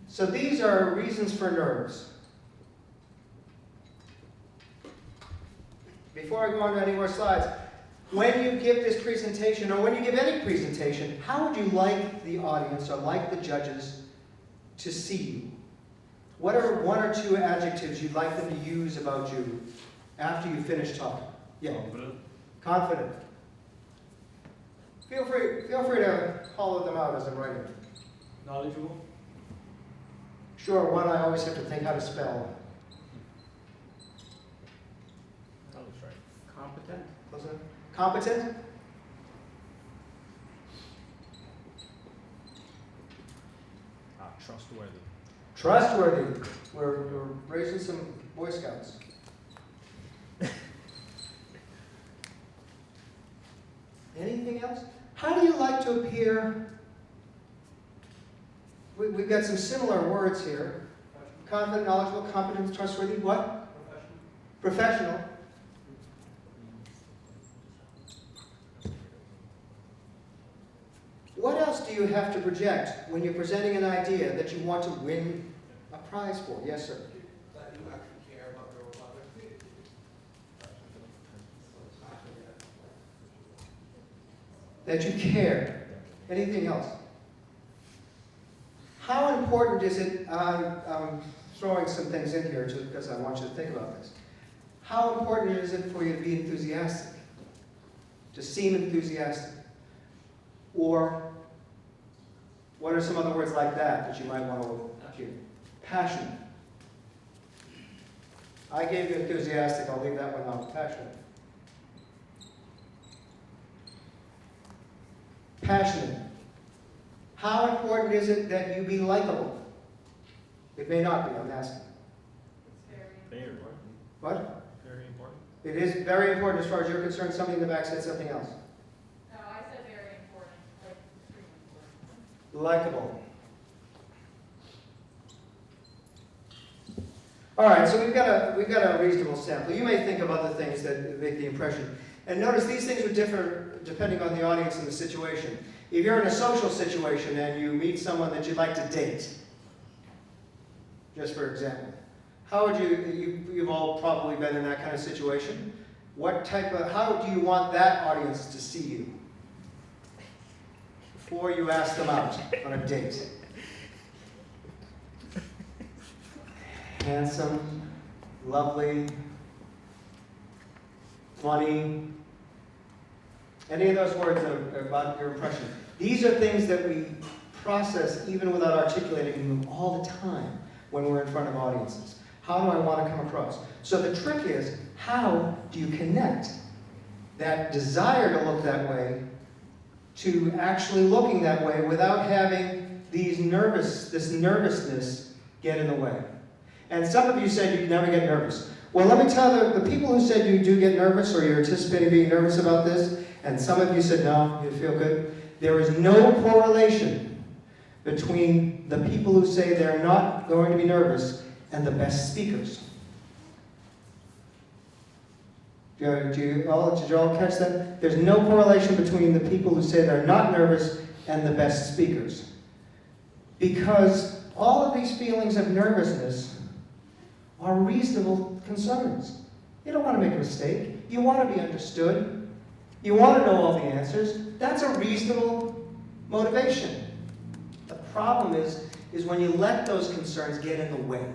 So these are reasons for nerves. Before I go on to any more slides, when you give this presentation, or when you give any presentation, how would you like the audience or like the judges to see you? What are 1 or 2 adjectives you'd like them to use about you after you finish talking? Yeah. Confident. Feel free to hollow them out as I'm writing. Knowledgeable? Sure, one I always have to think how to spell. That was right. Competent? Wasn't it? Competent? Trustworthy. Trustworthy. We're raising some Boy Scouts. Anything else? How do you like to appear? We've got some similar words here. Confident, knowledgeable, competent, trustworthy. What? Professional. you have to project when you're presenting an idea that you want to win a prize for? Yes, sir. That you actually care about your public. That you care. Anything else? How important is it, I'm throwing some things in here just because I want you to think about this. How important is it for you to be enthusiastic? To seem enthusiastic? Or what are some other words like that you might want to hear? Passionate. I gave you enthusiastic, I'll leave that one out. Passionate. Passionate. How important is it that you be likable? It may not be, I'm asking. Very important. What? Very important. It is very important as far as you're concerned. Somebody in the back said something else. No, I said very important, like extremely important. Likable. All right, so we've got a reasonable sample. You may think of other things that make the impression. And notice these things would differ depending on the audience and the situation. If you're in a social situation and you meet someone that you'd like to date, just for example, how would you've all probably been in that kind of situation. How do you want that audience to see you before you ask them out on a date? Handsome, lovely, funny. Any of those words about your impression. These are things that we process even without articulating them all the time when we're in front of audiences. How do I want to come across? So the trick is, how do you connect that desire to look that way to actually looking that way without having this nervousness get in the way? And some of you said you can never get nervous. Well, let me tell the people who said you do get nervous or you're anticipating being nervous about this, and some of you said no, you feel good. There is no correlation between the people who say they're not going to be nervous and the best speakers. Did you all catch that? There's no correlation between the people who say they're not nervous and the best speakers. Because all of these feelings of nervousness are reasonable concerns. You don't want to make a mistake. You want to be understood. You want to know all the answers. That's a reasonable motivation. The problem is when you let those concerns get in the way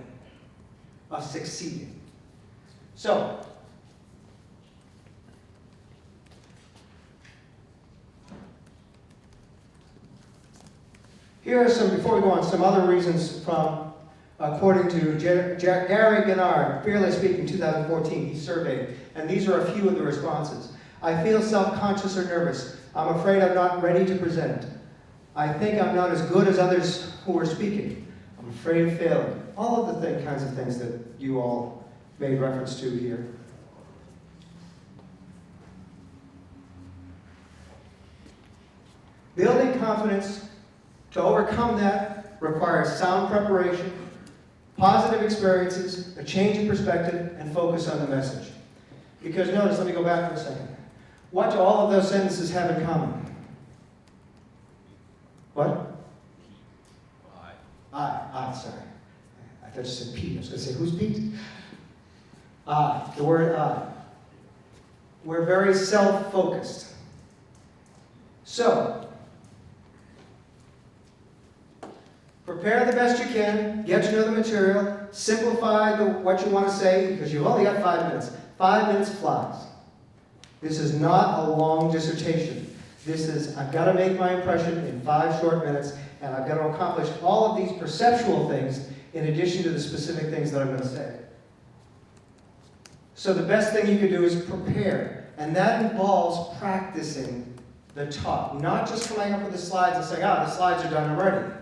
of succeeding. So, here are some, before we go on, some other reasons from, according to Gary Gennard, Fearless Speaking 2014, he surveyed, and these are a few of the responses. I feel self-conscious or nervous. I'm afraid I'm not ready to present. I think I'm not as good as others who are speaking. I'm afraid of failing. All of the kinds of things that you all made reference to here. Building confidence to overcome that requires sound preparation, positive experiences, a change in perspective, and focus on the message. Because notice, let me go back for a second. What do all of those sentences have in common? What? I, sorry. I thought you said Pete. I was going to say, who's Pete? The word I. We're very self-focused. So, prepare the best you can, get to know the material, simplify what you want to say, because you've only got 5 minutes. 5 minutes flies. This is not a long dissertation. This is, I've got to make my impression in 5 short minutes, and I've got to accomplish all of these perceptual things in addition to the specific things that I'm going to say. So the best thing you can do is prepare, and that involves practicing the talk, not just coming up with the slides and saying, the slides are done already.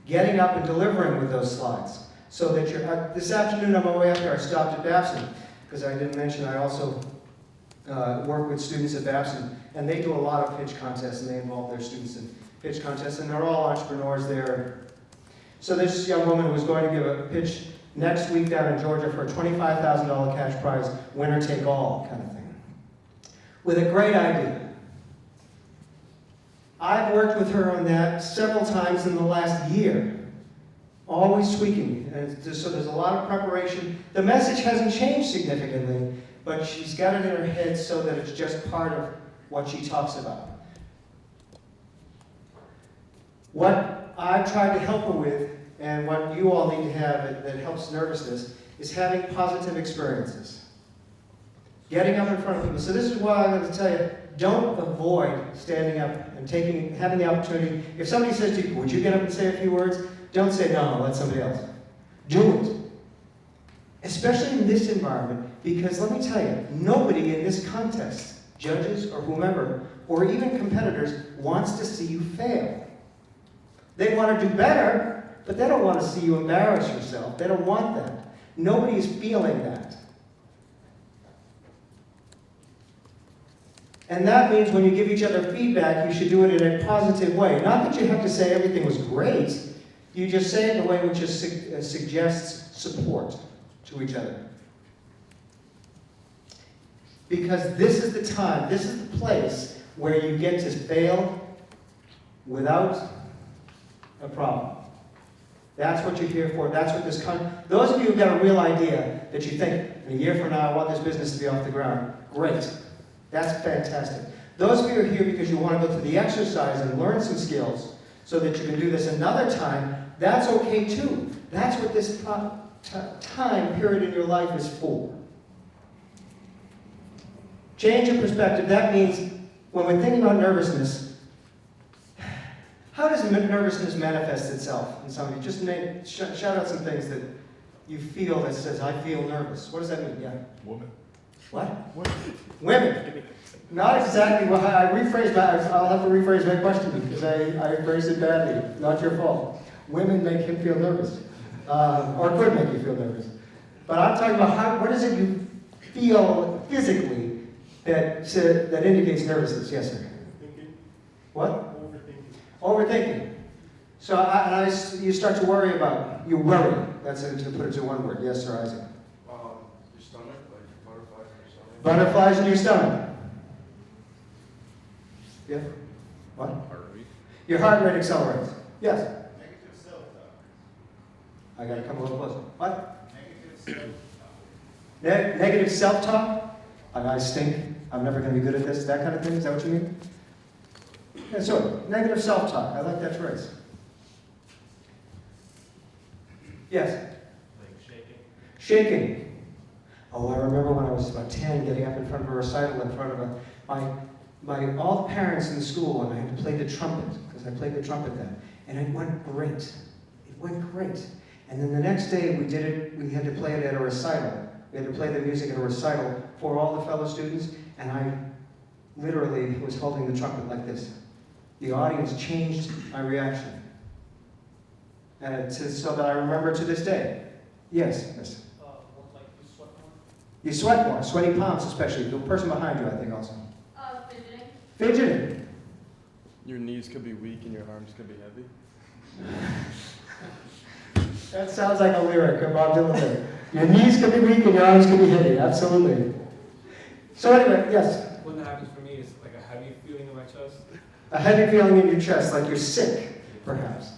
Getting up and delivering with those slides. So that you're, this afternoon on my way up here, I stopped at Babson, because I didn't mention I also work with students at Babson, and they do a lot of pitch contests, and they involve their students in pitch contests, and they're all entrepreneurs there. So this young woman was going to give a pitch next week down in Georgia for a $25,000 cash prize, winner take all kind of thing, with a great idea. I've worked with her on that several times in the last year, always tweaking, so there's a lot of preparation. The message hasn't changed significantly, but she's got it in her head so that it's just part of what she talks about. What I've tried to help her with, and what you all need to have that helps nervousness, is having positive experiences. Getting up in front of people. So this is why I'm going to tell you, don't avoid standing up and having the opportunity. If somebody says to you, would you get up and say a few words? Don't say, no, let somebody else. Do it. Especially in this environment, because let me tell you, nobody in this context, judges or whomever, or even competitors, wants to see you fail. They want to do better, but they don't want to see you embarrass yourself. They don't want that. Nobody is feeling that. And that means when you give each other feedback, you should do it in a positive way. Not that you have to say everything was great. You just say it in a way which suggests support to each other. Because this is the time, this is the place where you get to fail without a problem. That's what you're here for. That's what this those of you who've got a real idea that you think, in a year from now, I want this business to be off the ground. Great. That's fantastic. Those of you who are here because you want to go through the exercise and learn some skills so that you can do this another time, that's okay too. That's what this time period in your life is for. Change your perspective. That means when we're thinking about nervousness, how does nervousness manifest itself in somebody? Just shout out some things that you feel that says, I feel nervous. What does that mean? Yeah. Woman. What? Women. Not exactly. Well, I'll have to rephrase my question because I phrased it badly. Not your fault. Women make him feel nervous, or could make you feel nervous. But I'm talking about what is it you feel physically that indicates nervousness? Yes, sir. Thinking. What? Overthinking. Overthinking. So you start to worry about. You worry. That's it, to put it to one word. Yes, sir, Isaac. Your stomach, like butterflies in your stomach. Butterflies in your stomach. Yeah. What? Heart rate. Your heart rate accelerates. Yes. Negative self-talk. I gotta come a little closer. What? Negative self-talk. Negative self-talk? I stink. I'm never gonna be good at this. That kind of thing. Is that what you mean? Yeah, sort of. Negative self-talk. I like that phrase. Yes. Like shaking. Shaking. Oh, I remember when I was about 10, getting up in front of a recital in front of all the parents in the school, and I had to play the trumpet, because I played the trumpet then. And it went great. It went great. And then the next day we had to play it at a recital. We had to play the music at a recital for all the fellow students, and I literally was holding the trumpet like this. The audience changed my reaction. And so that I remember to this day. Yes, yes. Like you sweat more? You sweat more, sweaty palms especially. The person behind you, I think, also. Fidgeting. Fidgeting. Your knees could be weak and your arms could be heavy. That sounds like a lyric, a Bob Dylan lyric. Your knees can be weak and your arms can be heavy. Absolutely. So anyway, yes. What happens for me is like a heavy feeling in my chest. A heavy feeling in your chest, like you're sick, perhaps.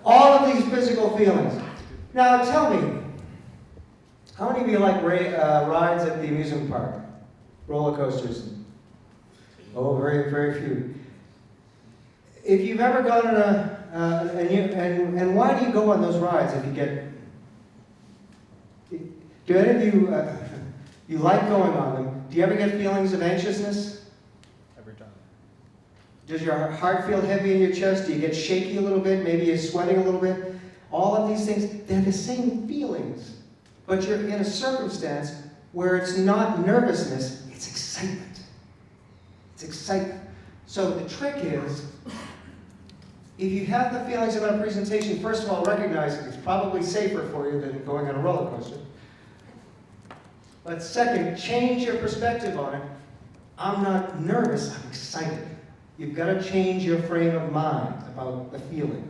All of these physical feelings. Now tell me, how many of you like rides at the amusement park? Roller coasters? Oh, very, very few. If you've ever gone on and why do you go on those rides if you get, do any of you, you like going on them, do you ever get feelings of anxiousness? Every time. Does your heart feel heavy in your chest? Do you get shaky a little bit? Maybe you're sweating a little bit? All of these things, they're the same feelings. But you're in a circumstance where it's not nervousness, it's excitement. It's excitement. So the trick is, if you have the feelings about a presentation, first of all, recognize it's probably safer for you than going on a roller coaster. But second, change your perspective on it. I'm not nervous, I'm excited. You've got to change your frame of mind about the feeling.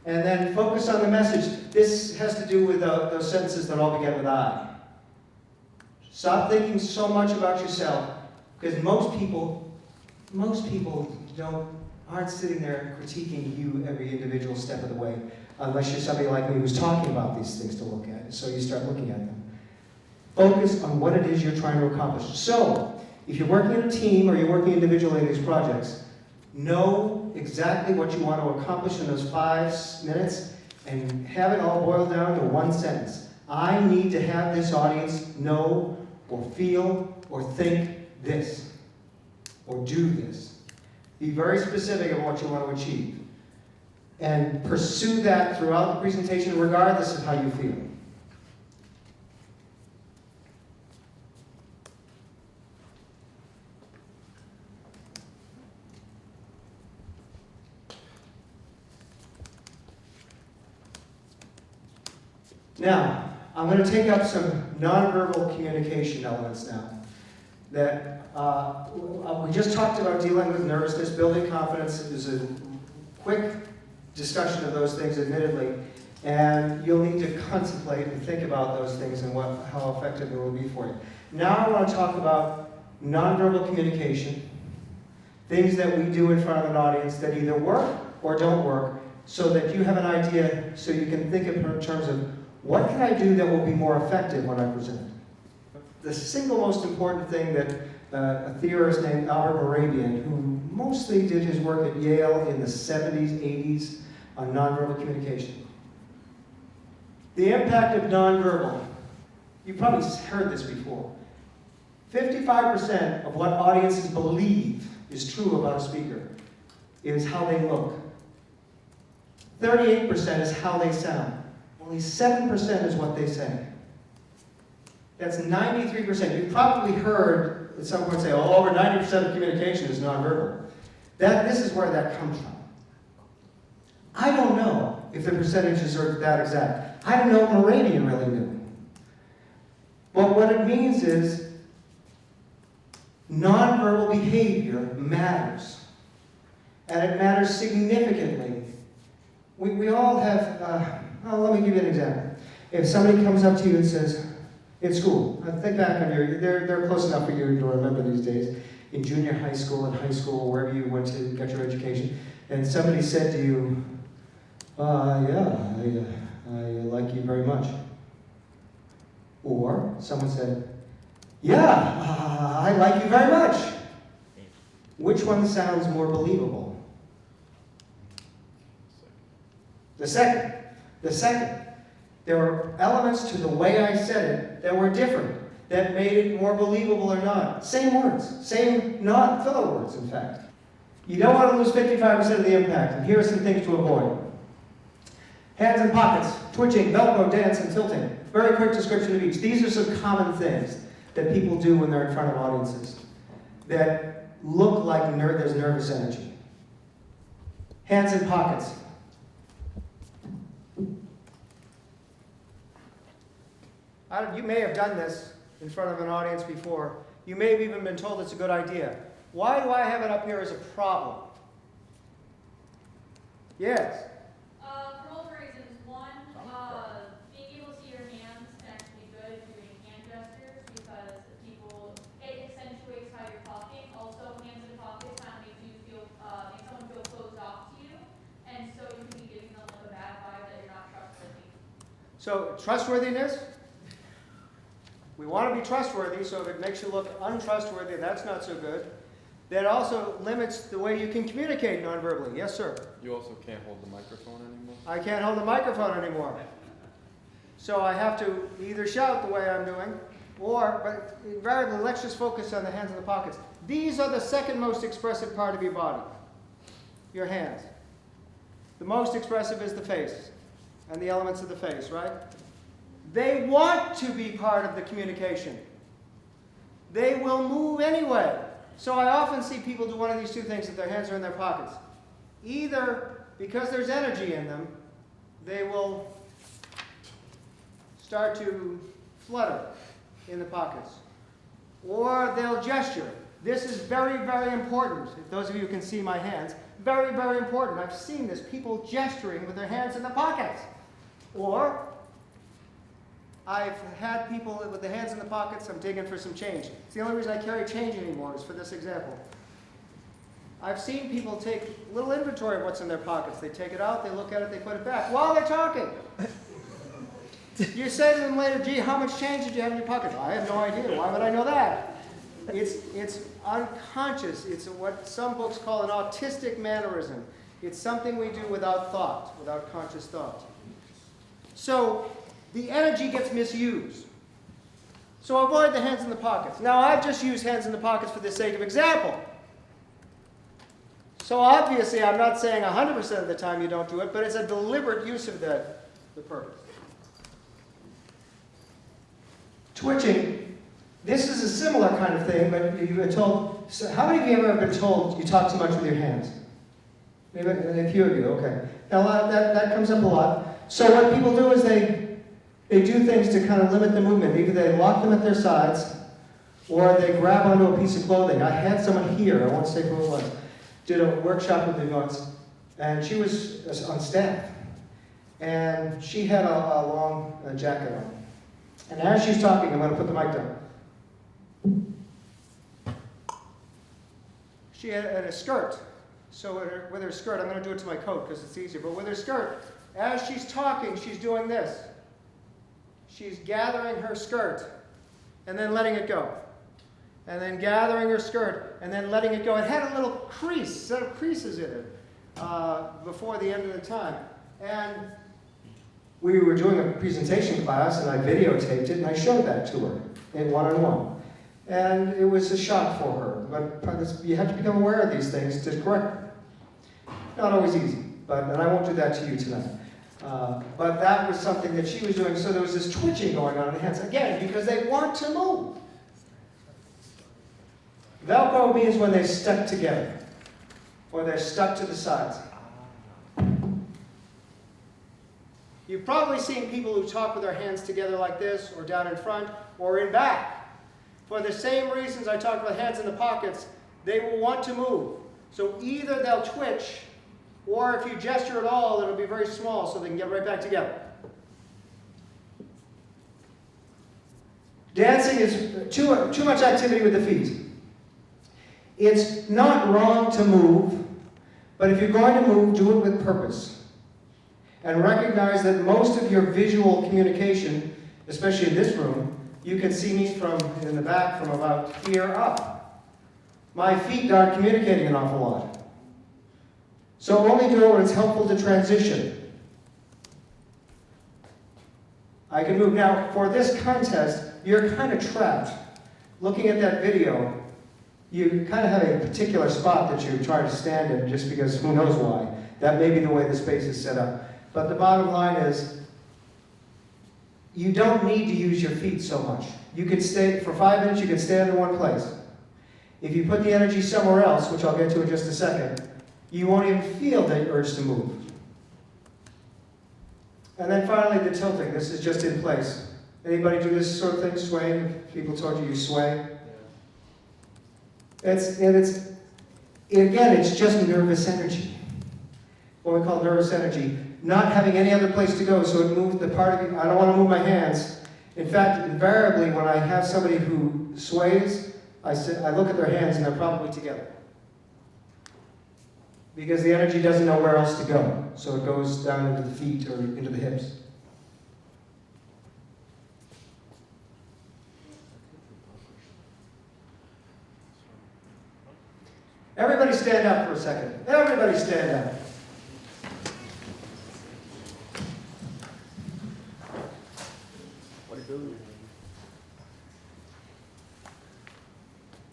And then focus on the message. This has to do with those sentences that all begin with I. Stop thinking so much about yourself, because most people don't aren't sitting there critiquing you every individual step of the way, unless you're somebody like me who's talking about these things to look at, so you start looking at them. Focus on what it is you're trying to accomplish. So, if you're working in a team or you're working individually in these projects, know exactly what you want to accomplish in those 5 minutes and have it all boiled down to one sentence. I need to have this audience know or feel or think this or do this. Be very specific of what you want to achieve. And pursue that throughout the presentation regardless of how you feel. Now, I'm going to take up some nonverbal communication elements now. That we just talked about dealing with nervousness, building confidence. There's a quick discussion of those things, admittedly, and you'll need to contemplate and think about those things and how effective it will be for you. Now I want to talk about nonverbal communication, things that we do in front of an audience that either work or don't work, so that you have an idea, so you can think in terms of what can I do that will be more effective when I present. The single most important thing that a theorist named Albert Moravian, who mostly did his work at Yale in the 70s, 80s on nonverbal communication. The impact of nonverbal. You've probably heard this before. 55% of what audiences believe is true about a speaker is how they look. 38% is how they sound. Only 7% is what they say. That's 93%. You've probably heard at some point say, oh, over 90% of communication is nonverbal. This is where that comes from. I don't know if the percentages are that exact. I don't know if Moravian really knew. But what it means is nonverbal behavior matters. And it matters significantly. We all have, let me give you an example. If somebody comes up to you and says, in school, think back on they're close enough for you to remember these days, in junior high school and high school, wherever you went to get your education, and somebody said to you, yeah, I like you very much. Or someone said, yeah, I like you very much. Which one sounds more believable? The second. The second. There were elements to the way I said it that were different, that made it more believable or not. Same words, same non-filler words, in fact. You don't want to lose 55% of the impact, and here are some things to avoid. Hands in pockets, twitching, Velcro, dance, and tilting. Very quick description of each. These are some common things that people do when they're in front of audiences that look like there's nervous energy. Hands in pockets. You may have done this in front of an audience before. You may have even been told it's a good idea. Why do I have it up here as a problem? Yes? For multiple reasons. One, being able to see your hands can actually be good if you're doing hand gestures because it accentuates how you're talking. Also, hands in pockets kind of makes someone feel closed off to you. And so you can be giving them like a bad vibe that you're not trustworthy. So, trustworthiness? We want to be trustworthy, so if it makes you look untrustworthy, that's not so good. That also limits the way you can communicate nonverbally. Yes, sir? You also can't hold the microphone anymore? I can't hold the microphone anymore. So I have to either shout the way I'm doing, but invariably, let's just focus on the hands in the pockets. These are the second most expressive part of your body, your hands. The most expressive is the face and the elements of the face, right? They want to be part of the communication. They will move anyway. So I often see people do one of these two things if their hands are in their pockets. Either because there's energy in them, they will start to flutter in the pockets. Or they'll gesture. This is very, very important. If those of you who can see my hands, very, very important. I've seen this, people gesturing with their hands in the pockets. Or I've had people with their hands in the pockets, I'm digging for some change. It's the only reason I carry change anymore is for this example. I've seen people take a little inventory of what's in their pockets. They take it out, they look at it, they put it back while they're talking. You say to them later, gee, how much change did you have in your pocket? I have no idea. Why would I know that? It's unconscious. It's what some books call an autistic mannerism. It's something we do without thought, without conscious thought. So the energy gets misused. So avoid the hands in the pockets. Now I've just used hands in the pockets for the sake of example. So obviously I'm not saying 100% of the time you don't do it, but it's a deliberate use of the purpose. Twitching. This is a similar kind of thing, but you've been told. So how many of you have ever been told you talk too much with your hands? Maybe a few of you, okay. Now that comes up a lot. So what people do is they do things to kind of limit the movement. Either they lock them at their sides, or they grab onto a piece of clothing. I had someone here, I won't say who it was, did a workshop with me once, and she was on staff. And she had a long jacket on. And as she's talking, I'm going to put the mic down. She had a skirt. So with her skirt, I'm going to do it to my coat because it's easier, but with her skirt, as she's talking, she's doing this. She's gathering her skirt and then letting it go. And then gathering her skirt and then letting it go. It had a little crease, set of creases in it before the end of the time. And we were doing a presentation class, and I videotaped it, and I showed that to her in one-on-one. And it was a shock for her, but you have to become aware of these things to correct them. Not always easy, and I won't do that to you tonight. But that was something that she was doing, so there was this twitching going on in the hands, again, because they want to move. Velcro means when they're stuck together, or they're stuck to the sides. You've probably seen people who talk with their hands together like this, or down in front, or in back. For the same reasons I talked about hands in the pockets, they will want to move. So either they'll twitch, or if you gesture at all, it'll be very small so they can get right back together. Dancing is too much activity with the feet. It's not wrong to move, but if you're going to move, do it with purpose. And recognize that most of your visual communication, especially in this room, you can see me from in the back from about here up. My feet aren't communicating an awful lot. So only do it when it's helpful to transition. I can move. Now, for this contest, you're kind of trapped. Looking at that video, you kind of have a particular spot that you try to stand in just because who knows why. That may be the way the space is set up. But the bottom line is, you don't need to use your feet so much. You can stay, for 5 minutes, you can stand in one place. If you put the energy somewhere else, which I'll get to in just a second, you won't even feel the urge to move. And then finally, the tilting. This is just in place. Anybody do this sort of thing, swaying? If people told you sway? Again, it's just nervous energy. What we call nervous energy. Not having any other place to go, so it moves the part of you. I don't want to move my hands. In fact, invariably, when I have somebody who sways, I look at their hands and they're probably together. Because the energy doesn't know where else to go, so it goes down into the feet or into the hips. Everybody stand up for a second. Everybody stand up.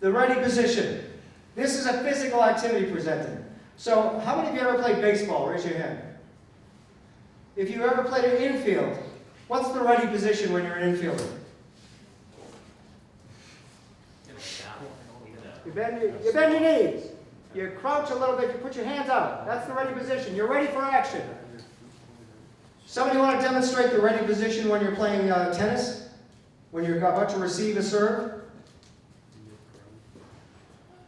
The ready position. This is a physical activity presented. So, how many of you ever played baseball? Raise your hand. If you ever played an infield, what's the ready position when you're an infielder? You bend your knees. You crouch a little bit, you put your hands out. That's the ready position. You're ready for action. Somebody want to demonstrate the ready position when you're playing tennis? When you're about to receive a serve?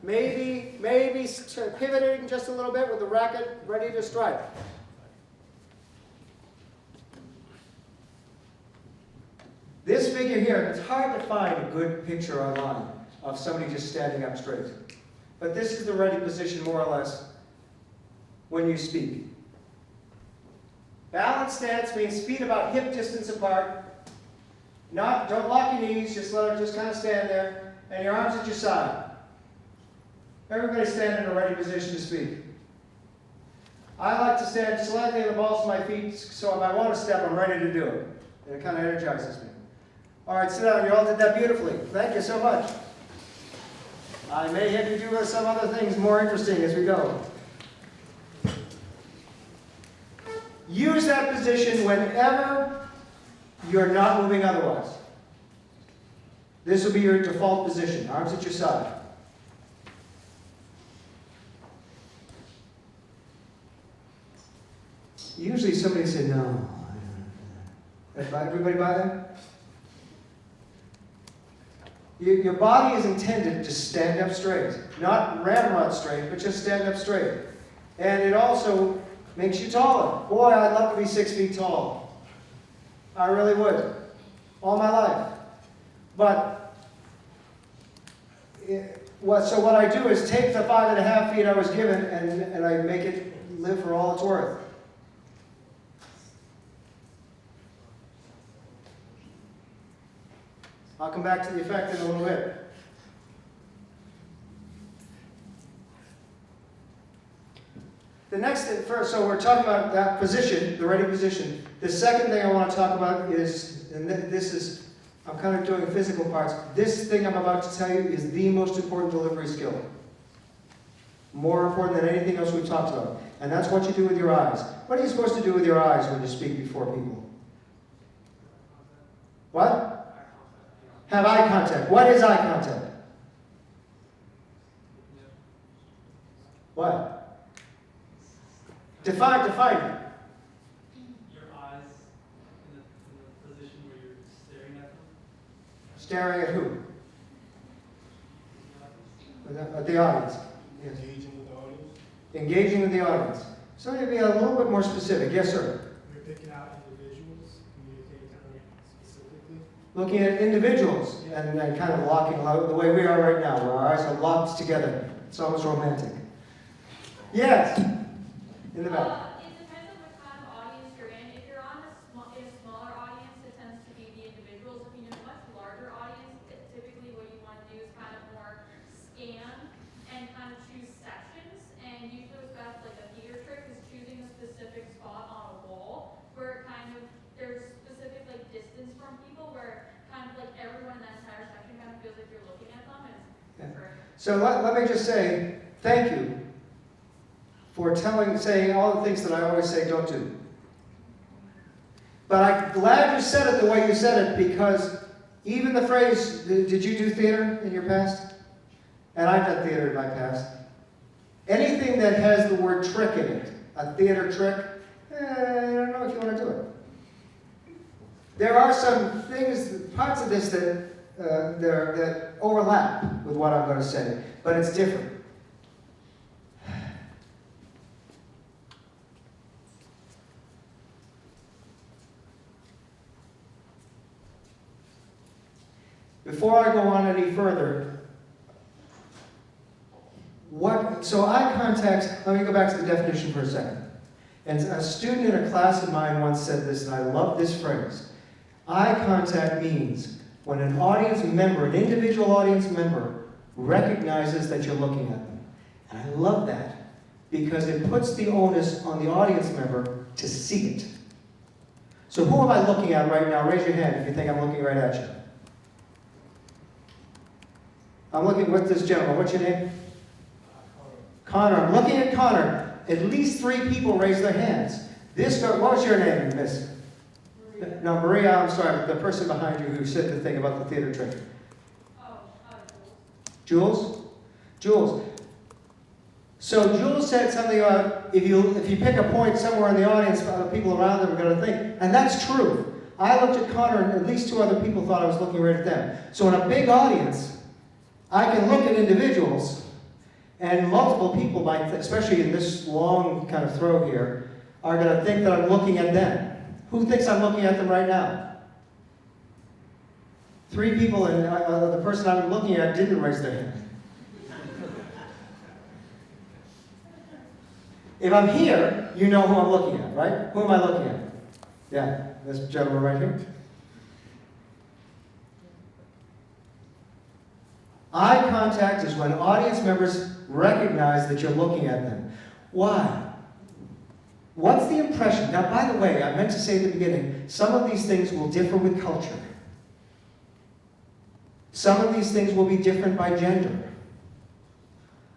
Maybe pivoting just a little bit with the racket ready to strike. This figure here, it's hard to find a good picture online of somebody just standing up straight. but this is the ready position more or less when you speak. Balanced stance means feet about hip distance apart. Don't lock your knees, just kind of stand there, and your arms at your side. Everybody stand in a ready position to speak. I like to stand slightly on the balls of my feet, so if I want to step, I'm ready to do it. And it kind of energizes me. All right, sit down. You all did that beautifully. Thank you so much. I may have you do some other things more interesting as we go. Use that position whenever you're not moving otherwise. This will be your default position, arms at your side. Usually somebody said, no. Everybody buy that? Your body is intended to stand up straight. Not ramrod straight, but just stand up straight. And it also makes you taller. Boy, I'd love to be 6 feet tall. I really would. All my life. But, so what I do is take the 5.5 feet I was given and I make it live for all it's worth. I'll come back to the effect in a little bit. The next thing, first, so we're talking about that position, the ready position. The second thing I want to talk about is, and this is, I'm kind of doing physical parts. This thing I'm about to tell you is the most important delivery skill. More important than anything else we've talked about. And that's what you do with your eyes. What are you supposed to do with your eyes when you speak before people? What? Have eye contact. What is eye contact? What? Define it. Your eyes in the position where you're staring at them. Staring at who? At the audience. Yes. Engaging with the audience. Engaging with the audience. So to be a little bit more specific. Yes, sir. You're picking out individuals, communicating to them specifically. Looking at individuals and kind of locking the way we are right now, where our eyes are locked together. It's almost romantic. Yes. In the back. It depends on what kind of audience you're in. If you're in a smaller audience, it tends to be the individuals. If you're in a much larger audience, typically what you want to do is kind of more scan and kind of choose sections. And usually what's best, like a theater trick, is choosing a specific spot on a wall where there's specific like distance from people, where kind of like everyone in that entire section kind of feels like you're looking at them. And it's perfect. So let me just say thank you for saying all the things that I always say don't do. But I'm glad you said it the way you said it, because even the phrase, did you do theater in your past? And I've done theater in my past. Anything that has the word trick in it, a theater trick, I don't know if you want to do it. There are some things, parts of this that overlap with what I'm going to say, but it's different. Before I go on any further, so eye contact, let me go back to the definition for a second. And a student in a class of mine once said this, and I love this phrase. Eye contact means when an audience member, an individual audience member, recognizes that you're looking at them. And I love that, because it puts the onus on the audience member to see it. So who am I looking at right now? Raise your hand if you think I'm looking right at you. I'm looking with this gentleman. What's your name? Connor. I'm looking at Connor. At least 3 people raised their hands. This girl, what was your name, miss? Maria. No, Maria, I'm sorry, the person behind you who said the thing about the theater trick. Jules? Jules. So Jules said something about if you pick a point somewhere in the audience, other people around them are going to think. And that's true. I looked at Connor and at least 2 other people thought I was looking right at them. So in a big audience, I can look at individuals, and multiple people, especially in this long kind of throw here, are going to think that I'm looking at them. Who thinks I'm looking at them right now? 3 people, and the person I'm looking at didn't raise their hand. If I'm here, you know who I'm looking at, right? Who am I looking at? Yeah, this gentleman right here. Eye contact is when audience members recognize that you're looking at them. Why? What's the impression? Now, by the way, I meant to say at the beginning, some of these things will differ with culture. Some of these things will be different by gender.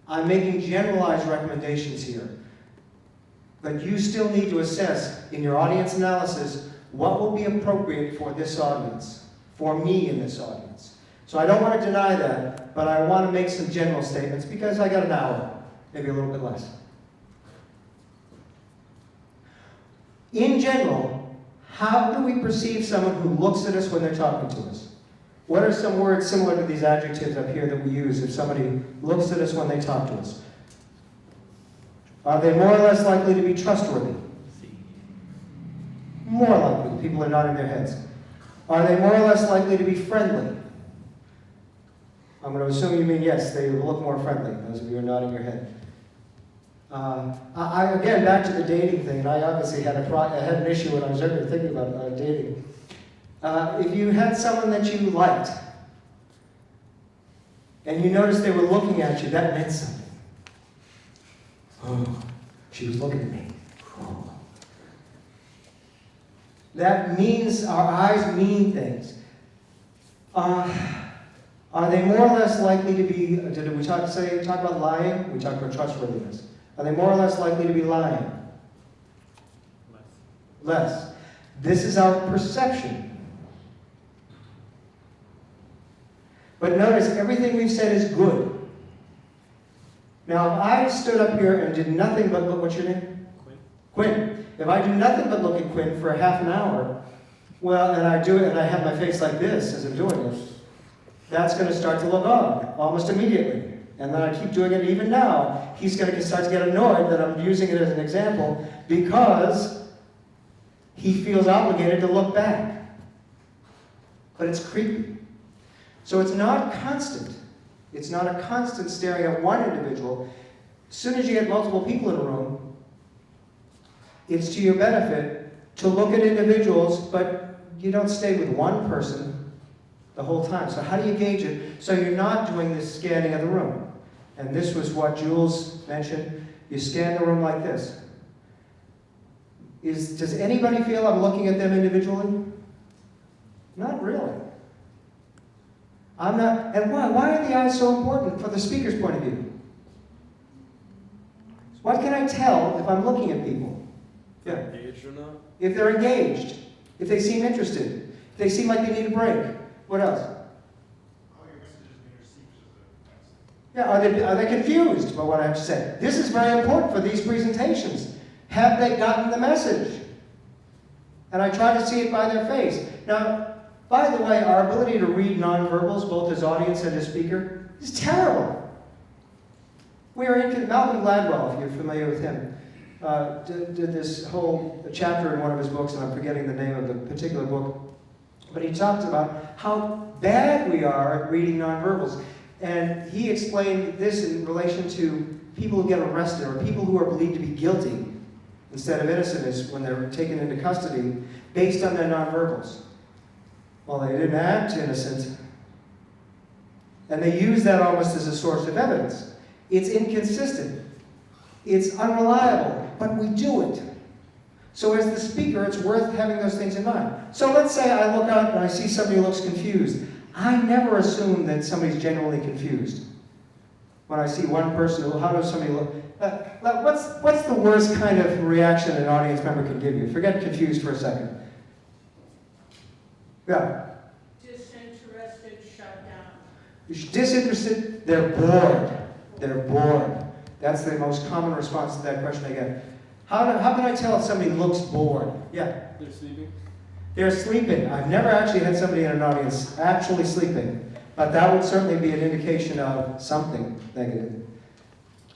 I'm making generalized recommendations here. But you still need to assess in your audience analysis what will be appropriate for this audience, for me in this audience. So I don't want to deny that, but I want to make some general statements because I got an hour, maybe a little bit less. In general, how do we perceive someone who looks at us when they're talking to us? What are some words similar to these adjectives up here that we use if somebody looks at us when they talk to us? Are they more or less likely to be trustworthy? More likely. People are nodding their heads. Are they more or less likely to be friendly? I'm going to assume you mean yes, they look more friendly, those of you who are nodding your head. Again, back to the dating thing, and I obviously had an issue when I was earlier thinking about dating. If you had someone that you liked, and you noticed they were looking at you, that meant something. Oh, she was looking at me. Oh. That means our eyes mean things. Are they more or less likely to be, did we talk about lying? We talked about trustworthiness. Are they more or less likely to be lying? Less. This is our perception. But notice, everything we've said is good. Now, if I stood up here and did nothing but look, what's your name? Quinn. If I do nothing but look at Quinn for a half an hour, well, and I do it and I have my face like this as I'm doing it, that's going to start to look odd almost immediately. And then I keep doing it even now. He's going to start to get annoyed that I'm using it as an example because he feels obligated to look back. But it's creepy. So it's not constant. It's not a constant staring at one individual. As soon as you get multiple people in a room, it's to your benefit to look at individuals, but you don't stay with one person the whole time. So how do you gauge it? So you're not doing this scanning of the room. And this was what Jules mentioned. You scan the room like this. Does anybody feel I'm looking at them individually? Not really. I'm not. And why are the eyes so important from the speaker's point of view? What can I tell if I'm looking at people? Yeah. Engaged or not? If they're engaged, if they seem interested, if they seem like they need a break. What else? Yeah, are they confused by what I have to say? This is very important for these presentations. Have they gotten the message? And I try to see it by their face. Now, by the way, our ability to read nonverbals, both as audience and as speaker, is terrible. We are into Malcolm Gladwell, if you're familiar with him, did this whole chapter in one of his books, and I'm forgetting the name of the particular book, but he talked about how bad we are at reading nonverbals. And he explained this in relation to people who get arrested or people who are believed to be guilty instead of innocent when they're taken into custody based on their nonverbals. Well, they didn't act innocent. And they use that almost as a source of evidence. It's inconsistent. It's unreliable, but we do it. So as the speaker, it's worth having those things in mind. So let's say I look out and I see somebody who looks confused. I never assume that somebody's genuinely confused. When I see one person, how does somebody look? What's the worst kind of reaction an audience member can give you? Forget confused for a second. Yeah. Disinterested, shut down. Disinterested, they're bored. They're bored. That's the most common response to that question I get. How can I tell if somebody looks bored? Yeah. They're sleeping. They're sleeping. I've never actually had somebody in an audience actually sleeping, but that would certainly be an indication of something negative.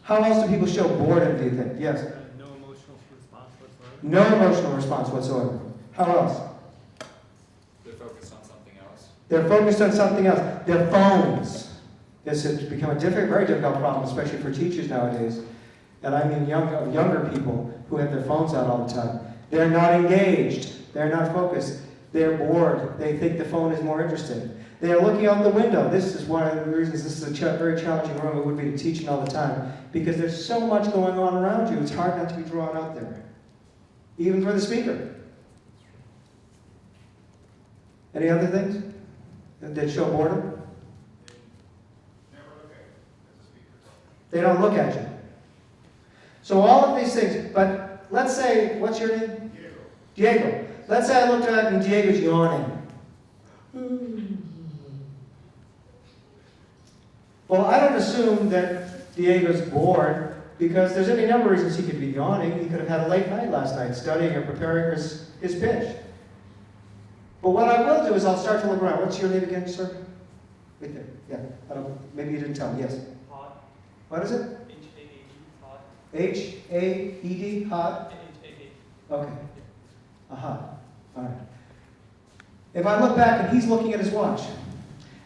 How else do people show boredom, do you think? Yes? No emotional response whatsoever. No emotional response whatsoever. How else? They're focused on something else. They're focused on something else. Their phones. This has become a very difficult problem, especially for teachers nowadays. and I mean younger people who have their phones out all the time. They're not engaged. They're not focused. They're bored. They think the phone is more interesting. They are looking out the window. This is one of the reasons this is a very challenging room. It would be to teaching all the time, because there's so much going on around you. It's hard not to be drawn out there, even for the speaker. Any other things that show boredom? They don't look at you. So all of these things, but let's say, what's your name? Diego. Let's say I looked at and Diego's yawning. Well, I don't assume that Diego's bored, because there's any number of reasons he could be yawning. He could have had a late night last night studying or preparing his pitch. But what I will do is I'll start to look around. What's your name again, sir? Right there. Yeah. Maybe you didn't tell me. Yes. Hod. What is it? H-A-A-D. Hod. H-A-E-D? Hod? H-A-A. Okay. Aha. All right. If I look back and he's looking at his watch,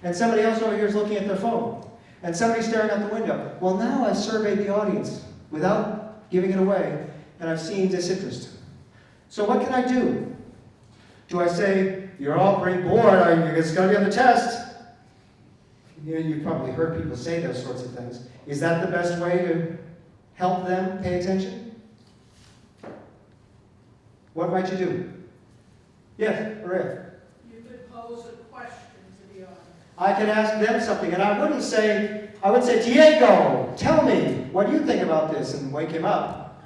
and somebody else over here is looking at their phone, and somebody's staring out the window, well, now I've surveyed the audience without giving it away, and I've seen disinterest. So what can I do? Do I say, you're all pretty bored, it's going to be on the test? You've probably heard people say those sorts of things. Is that the best way to help them pay attention? What might you do? Yes, Maria. You could pose a question to the audience. I could ask them something, and I would say, Diego, tell me, what do you think about this? And wake him up.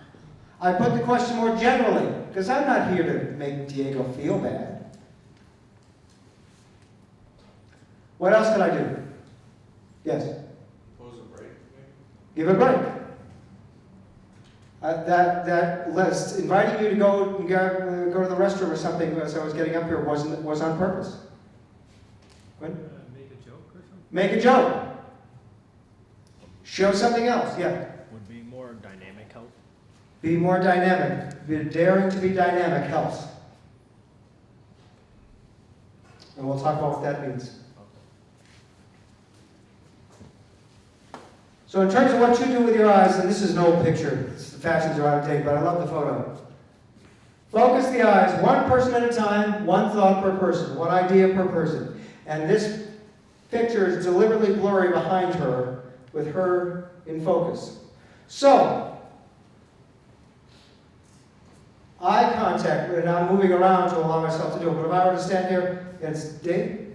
I put the question more generally, because I'm not here to make Diego feel bad. What else could I do? Yes? Pose a break, maybe? Give a break. That list, inviting you to go to the restroom or something as I was getting up here was on purpose. What? Make a joke or something? Make a joke. Show something else, yeah. Would be more dynamic help? Be more dynamic. Daring to be dynamic helps. And we'll talk about what that means. So in terms of what you do with your eyes, and this is an old picture, the fashions are out of date, but I love the photo. Focus the eyes, one person at a time, one thought per person, one idea per person. And this picture is deliberately blurry behind her, with her in focus. So, eye contact, and I'm moving around to allow myself to do it, but if I were to stand here, it's Dave?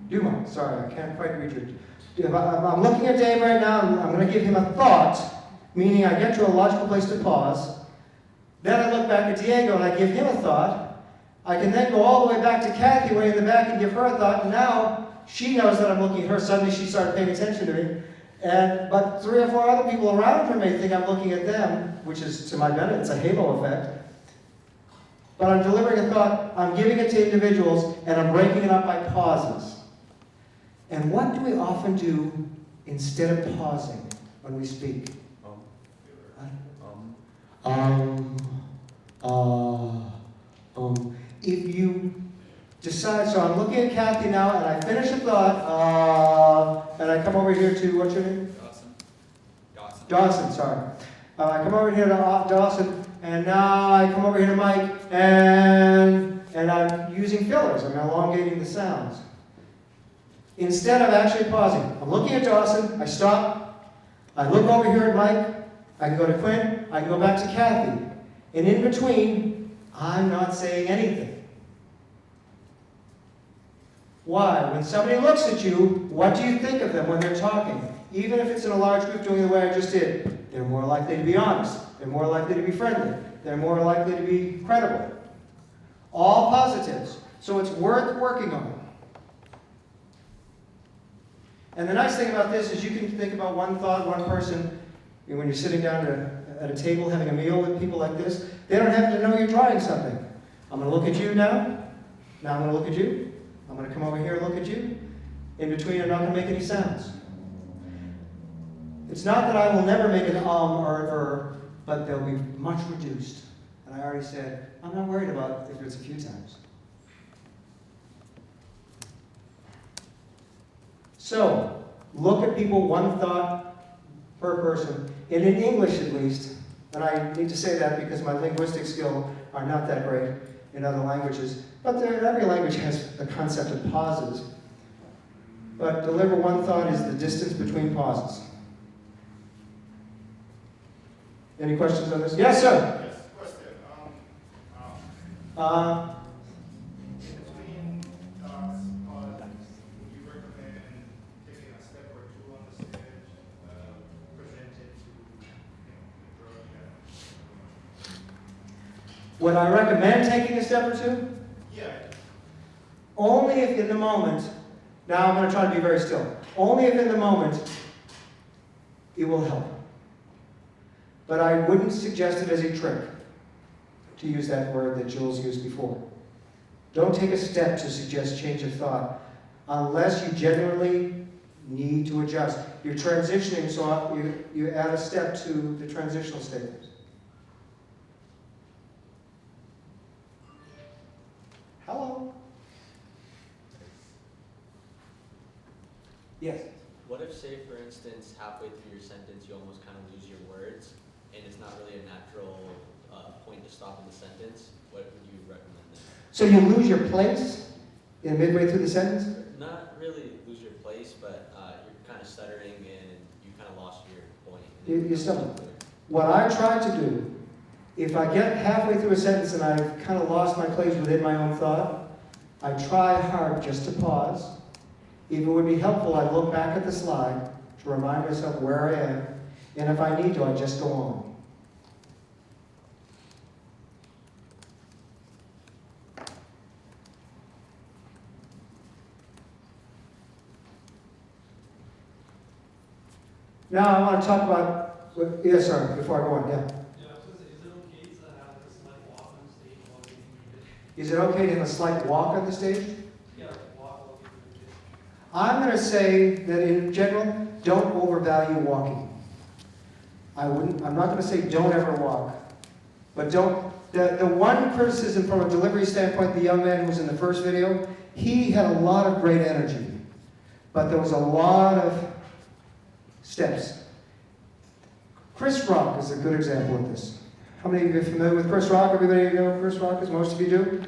Dumont, sorry, I can't quite read your... If I'm looking at Dave right now, I'm going to give him a thought, meaning I get to a logical place to pause. Then I look back at Diego and I give him a thought. I can then go all the way back to Kathy way in the back and give her a thought. And now she knows that I'm looking at her. Suddenly she started paying attention to me. But 3 or 4 other people around her may think I'm looking at them, which is to my benefit. It's a halo effect. But I'm delivering a thought, I'm giving it to individuals, and I'm breaking it up by pauses. And what do we often do instead of pausing when we speak? If you decide, so I'm looking at Kathy now, and I finish a thought, and I come over here to, what's your name? Dawson, sorry. I come over here to Dawson, and now I come over here to Mike, and I'm using fillers. I'm elongating the sounds. Instead of actually pausing, I'm looking at Dawson, I stop, I look over here at Mike, I can go to Quinn, I can go back to Kathy. And in between, I'm not saying anything. Why? When somebody looks at you, what do you think of them when they're talking? Even if it's in a large group doing the way I just did, they're more likely to be honest, they're more likely to be friendly, they're more likely to be credible. All positives. So it's worth working on. And the nice thing about this is you can think about one thought, one person. When you're sitting down at a table having a meal with people like this, they don't have to know you're trying something. I'm going to look at you now. Now I'm going to look at you. I'm going to come over here and look at you. In between, I'm not going to make any sounds. It's not that I will never make an or but they'll be much reduced. And I already said, I'm not worried about if it's a few times. So, look at people, one thought, per person, and in English at least, and I need to say that because my linguistic skills are not that great in other languages, but every language has the concept of pauses. But deliver one thought is the distance between pauses. Any questions on this? Yes, sir. Yes, question. Between talks, would you recommend taking a step or two on the stage, present it to, the crowd? Would I recommend taking a step or two? Yeah. Only if in the moment, now I'm going to try to be very still, only if in the moment it will help. But I wouldn't suggest it as a trick, to use that word that Jules used before. Don't take a step to suggest change of thought unless you genuinely need to adjust. You're transitioning, so you add a step to the transitional statement. Hello? Yes? What if, say, for instance, halfway through your sentence, you almost kind of lose your words, and it's not really a natural point to stop in the sentence? What would you recommend then? So you lose your place in midway through the sentence? Not really lose your place, but you're kind of stuttering and you kind of lost your point. You stumble. What I try to do, if I get halfway through a sentence and I've kind of lost my place within my own thought, I try hard just to pause. If it would be helpful, I look back at the slide to remind myself where I am, and if I need to, I just go on. Now I want to talk about, yes sir, before I go on, yeah. Yeah, I was gonna say, is it okay to have a slight walk on stage while reading your pitch? Is it okay to have a slight walk on the stage? Yeah, walk while reading your pitch. I'm going to say that in general, don't overvalue walking. I'm not going to say don't ever walk, but don't. The one criticism from a delivery standpoint, the young man who was in the first video, he had a lot of great energy, but there was a lot of steps. Chris Rock is a good example of this. How many of you are familiar with Chris Rock? Everybody know who Chris Rock is? Most of you do?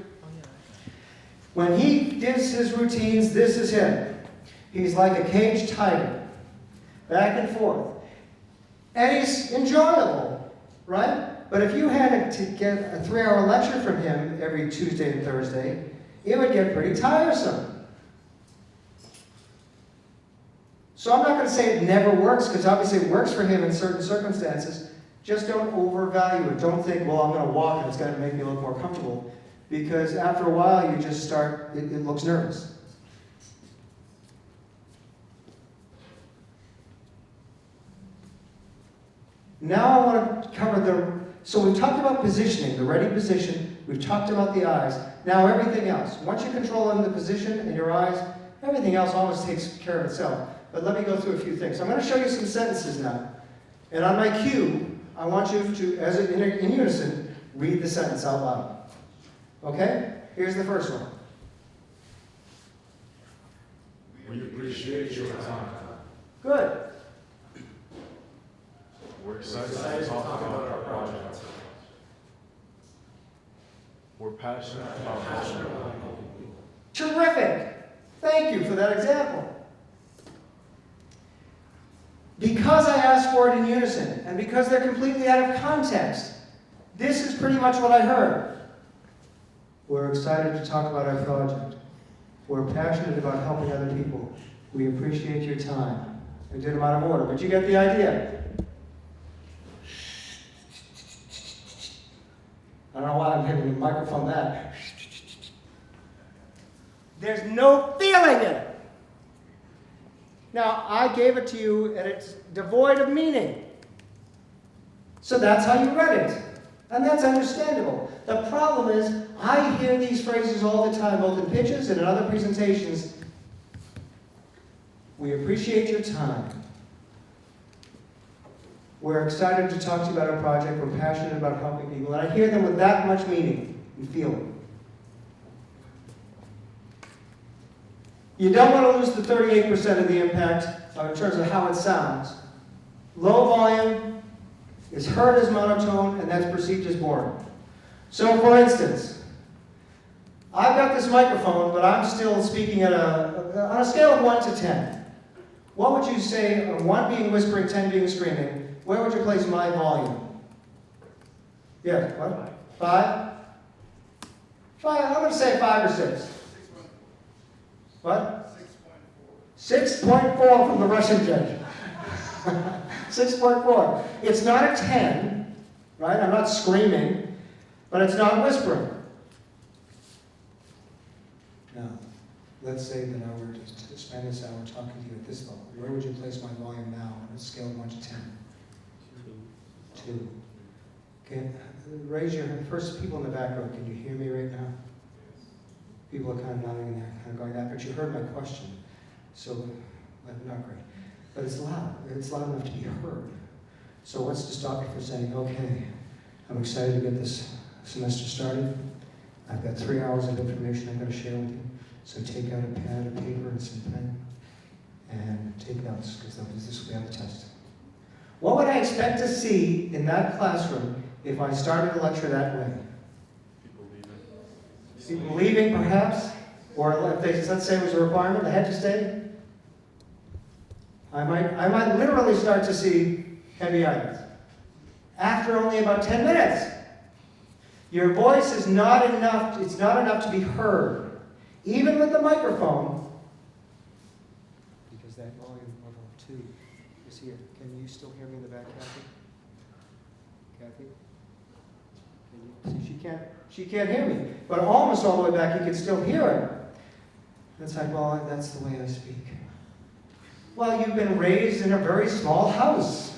When he gives his routines, this is him. He's like a caged tiger, back and forth. And he's enjoyable, right? But if you had to get a 3-hour lecture from him every Tuesday and Thursday, it would get pretty tiresome. So I'm not going to say it never works, because obviously it works for him in certain circumstances. Just don't overvalue it. Don't think, well, I'm going to walk and it's going to make me look more comfortable. Because after a while, you just start, it looks nervous. Now I want to cover so we've talked about positioning, the ready position. We've talked about the eyes. Now everything else. Once you control the position and your eyes, everything else almost takes care of itself. But let me go through a few things. I'm going to show you some sentences now. And on my cue, I want you to, in unison, read the sentence out loud. Okay? Here's the first one. We appreciate your time. Good. We're excited to talk about our project. We're passionate about helping. Terrific. Thank you for that example. Because I asked for it in unison, and because they're completely out of context, this is pretty much what I heard. We're excited to talk about our project. We're passionate about helping other people. We appreciate your time. I did them out of order, but you get the idea. I don't know why I'm hitting the microphone that. There's no feeling in it. Now, I gave it to you, and it's devoid of meaning. So that's how you read it. And that's understandable. The problem is, I hear these phrases all the time, both in pitches and in other presentations. We appreciate your time. We're excited to talk to you about our project. We're passionate about helping people. And I hear them with that much meaning and feeling. You don't want to lose the 38% of the impact in terms of how it sounds. Low volume is heard as monotone, and that's perceived as boring. So for instance, I've got this microphone, but I'm still speaking on a scale of 1 to 10. What would you say, 1 being whispering, 10 being screaming, where would you place my volume? Yeah, what? 5? 5, I'm going to say 5 or 6. What? 6.4 from the Russian judge. 6.4. It's not a 10, right? I'm not screaming, but it's not whispering. Now, let's say that I were to spend this hour talking to you at this level. Where would you place my volume now on a scale of 1 to 10? 2. Okay, raise your hand. First, people in the back row, can you hear me right now? People are kind of nodding there, kind of going that, but you heard my question. So, not great. But it's loud. It's loud enough to be heard. So what's to stop you from saying, okay, I'm excited to get this semester started. I've got 3 hours of information I've got to share with you. So take out a pad, a paper, and some pen, and take notes, because this will be on the test. What would I expect to see in that classroom if I started a lecture that way? People leaving, perhaps? Or if they, let's say it was a requirement, they had to stay? I might literally start to see heavy items. After only about 10 minutes. Your voice is not enough, it's not enough to be heard. Even with the microphone. Because that volume level 2 is here. Can you still hear me in the back, Kathy? Kathy? Can you see, she can't hear me. But almost all the way back you can still hear it. That's like, well, that's the way I speak. Well, you've been raised in a very small house.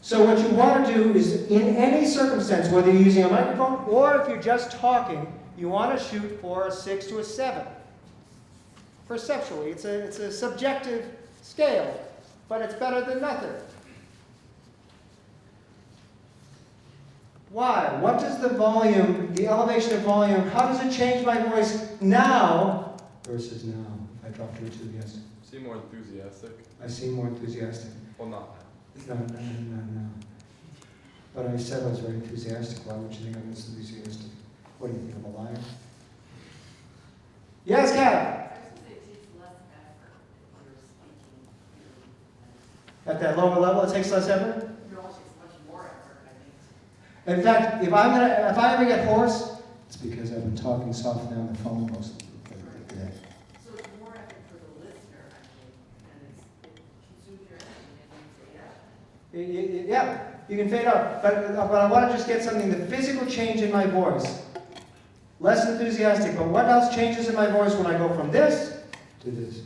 So what you want to do is, in any circumstance, whether you're using a microphone or if you're just talking, you want to shoot for a 6 to a 7. Perceptually, it's a subjective scale, but it's better than nothing. Why? What does the volume, the elevation of volume, how does it change my voice now versus now? If I drop too enthusiastic. Seem more enthusiastic? I seem more enthusiastic. Well, not. No. But I said I was very enthusiastic. Why would you think I'm enthusiastic? What do you think, I'm a liar? Yes, Kat? At that lower level, it takes less effort? In fact, if I ever get hoarse, it's because I've been talking softly on the phone most of the day. So it's more effort for the listener, I think, and it consumes your energy, and you fade out. Yeah, you can fade out. But I want to just get something, the physical change in my voice. Less enthusiastic, but what else changes in my voice when I go from this to this?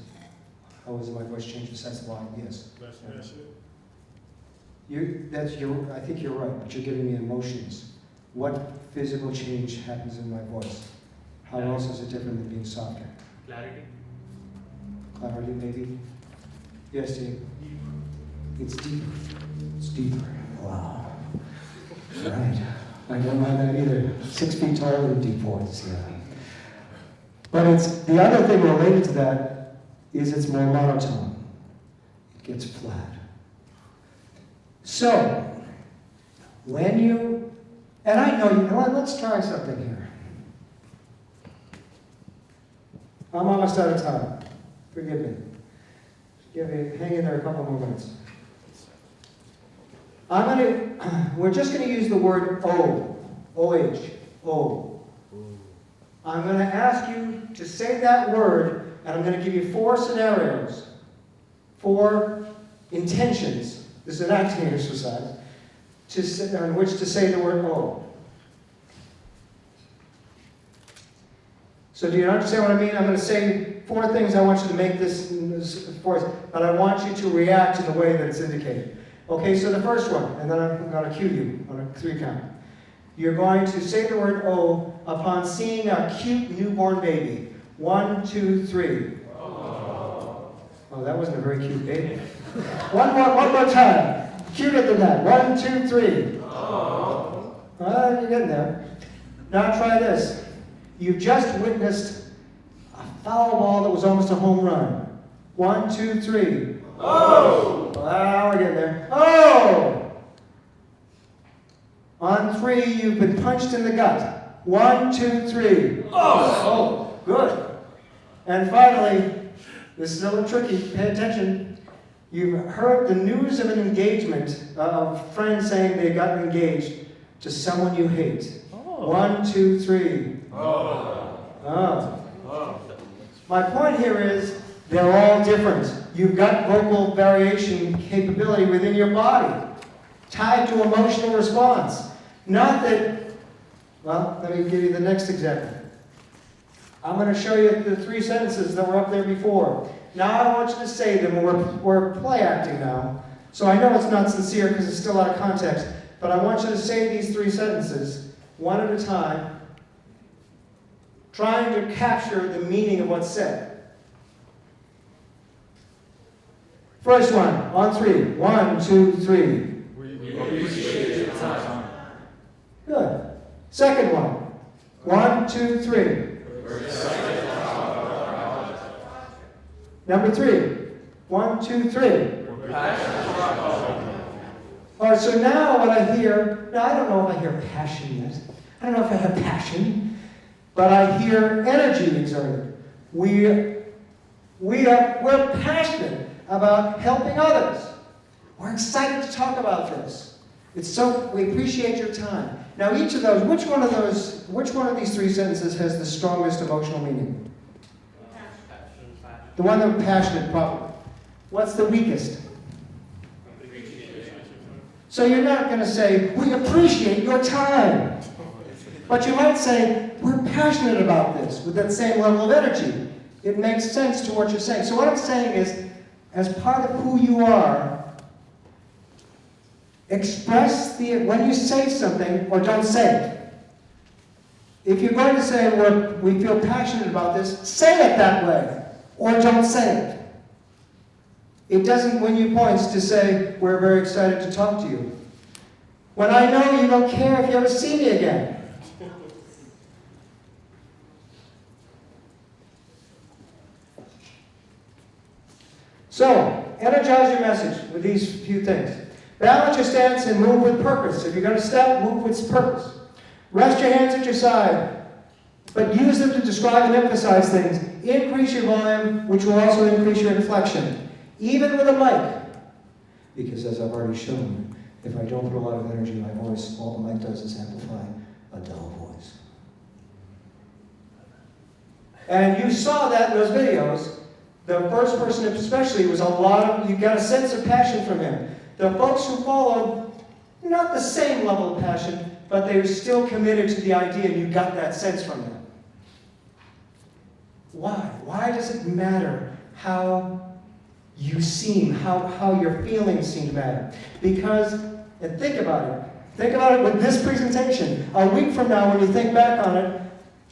How does my voice change besides the volume? Yes. Less passionate. I think you're right, but you're giving me emotions. What physical change happens in my voice? How else is it different than being softer? Clarity. Clarity, maybe? Yes, Steve? It's deeper. It's deeper. Wow. Right. I don't mind that either. 6 feet taller than deep voice, yeah. But it's the other thing related to that is it's more monotone. It gets flat. So, when you, and I know you know what, let's try something here. I'm almost out of time. Forgive me. Hang in there a couple more minutes. We're just going to use the word O. O-H. O. I'm going to ask you to say that word, and I'm going to give you 4 scenarios, 4 intentions. This is an acting exercise, on which to say the word O. So do you understand what I mean? I'm going to say 4 things I want you to make this voice, but I want you to react in the way that it's indicated. Okay, so the first one, and then I'm going to cue you on a 3 count. You're going to say the word O upon seeing a cute newborn baby. 1, 2, 3. Oh, that wasn't a very cute baby. One more time. Cuter than that. 1, 2, 3. Oh. You're getting there. Now try this. You've just witnessed a foul ball that was almost a home run. 1, 2, 3. Oh! Well, we're getting there. Oh! On 3, you've been punched in the gut. 1, 2, 3. Oh! Good. And finally, this is a little tricky, pay attention. You've heard the news of an engagement, of friends saying they got engaged to someone you hate. 1, 2, 3. Oh. My point here is, they're all different. You've got vocal variation capability within your body, tied to emotional response. Not that, well, let me give you the next example. I'm going to show you the 3 sentences that were up there before. Now I want you to say them. We're play acting now. So I know it's not sincere because it's still out of context, but I want you to say these 3 sentences, one at a time, trying to capture the meaning of what's said. First one, on 3. 1, 2, 3. We appreciate your time. Good. Second one. 1, 2, 3. We're excited about it. Number 3. 1, 2, 3. We're passionate about it. All right, so now what I hear, now I don't know if I hear passion yet. I don't know if I have passion, but I hear energy exerted. We're passionate about helping others. We're excited to talk about this. We appreciate your time. Now each of those, which one of these 3 sentences has the strongest emotional meaning? The one that we're passionate probably. What's the weakest? So you're not going to say, we appreciate your time. But you might say, we're passionate about this with that same level of energy. It makes sense to what you're saying. So what I'm saying is, as part of who you are, express when you say something or don't say it. If you're going to say, we feel passionate about this, say it that way, or don't say it. It doesn't win you points to say, we're very excited to talk to you, when I know you don't care if you ever see me again. So, energize your message with these few things. Balance your stance and move with purpose. If you're going to step, move with purpose. Rest your hands at your side, but use them to describe and emphasize things. Increase your volume, which will also increase your inflection. Even with a mic. Because as I've already shown, if I don't put a lot of energy in my voice, all the mic does is amplify a dull voice. And you saw that in those videos. The first person especially was you got a sense of passion from him. The folks who followed, not the same level of passion, but they were still committed to the idea, and you got that sense from them. Why? Why does it matter how you seem, how your feelings seem to matter? Because, and think about it with this presentation. A week from now, when you think back on it,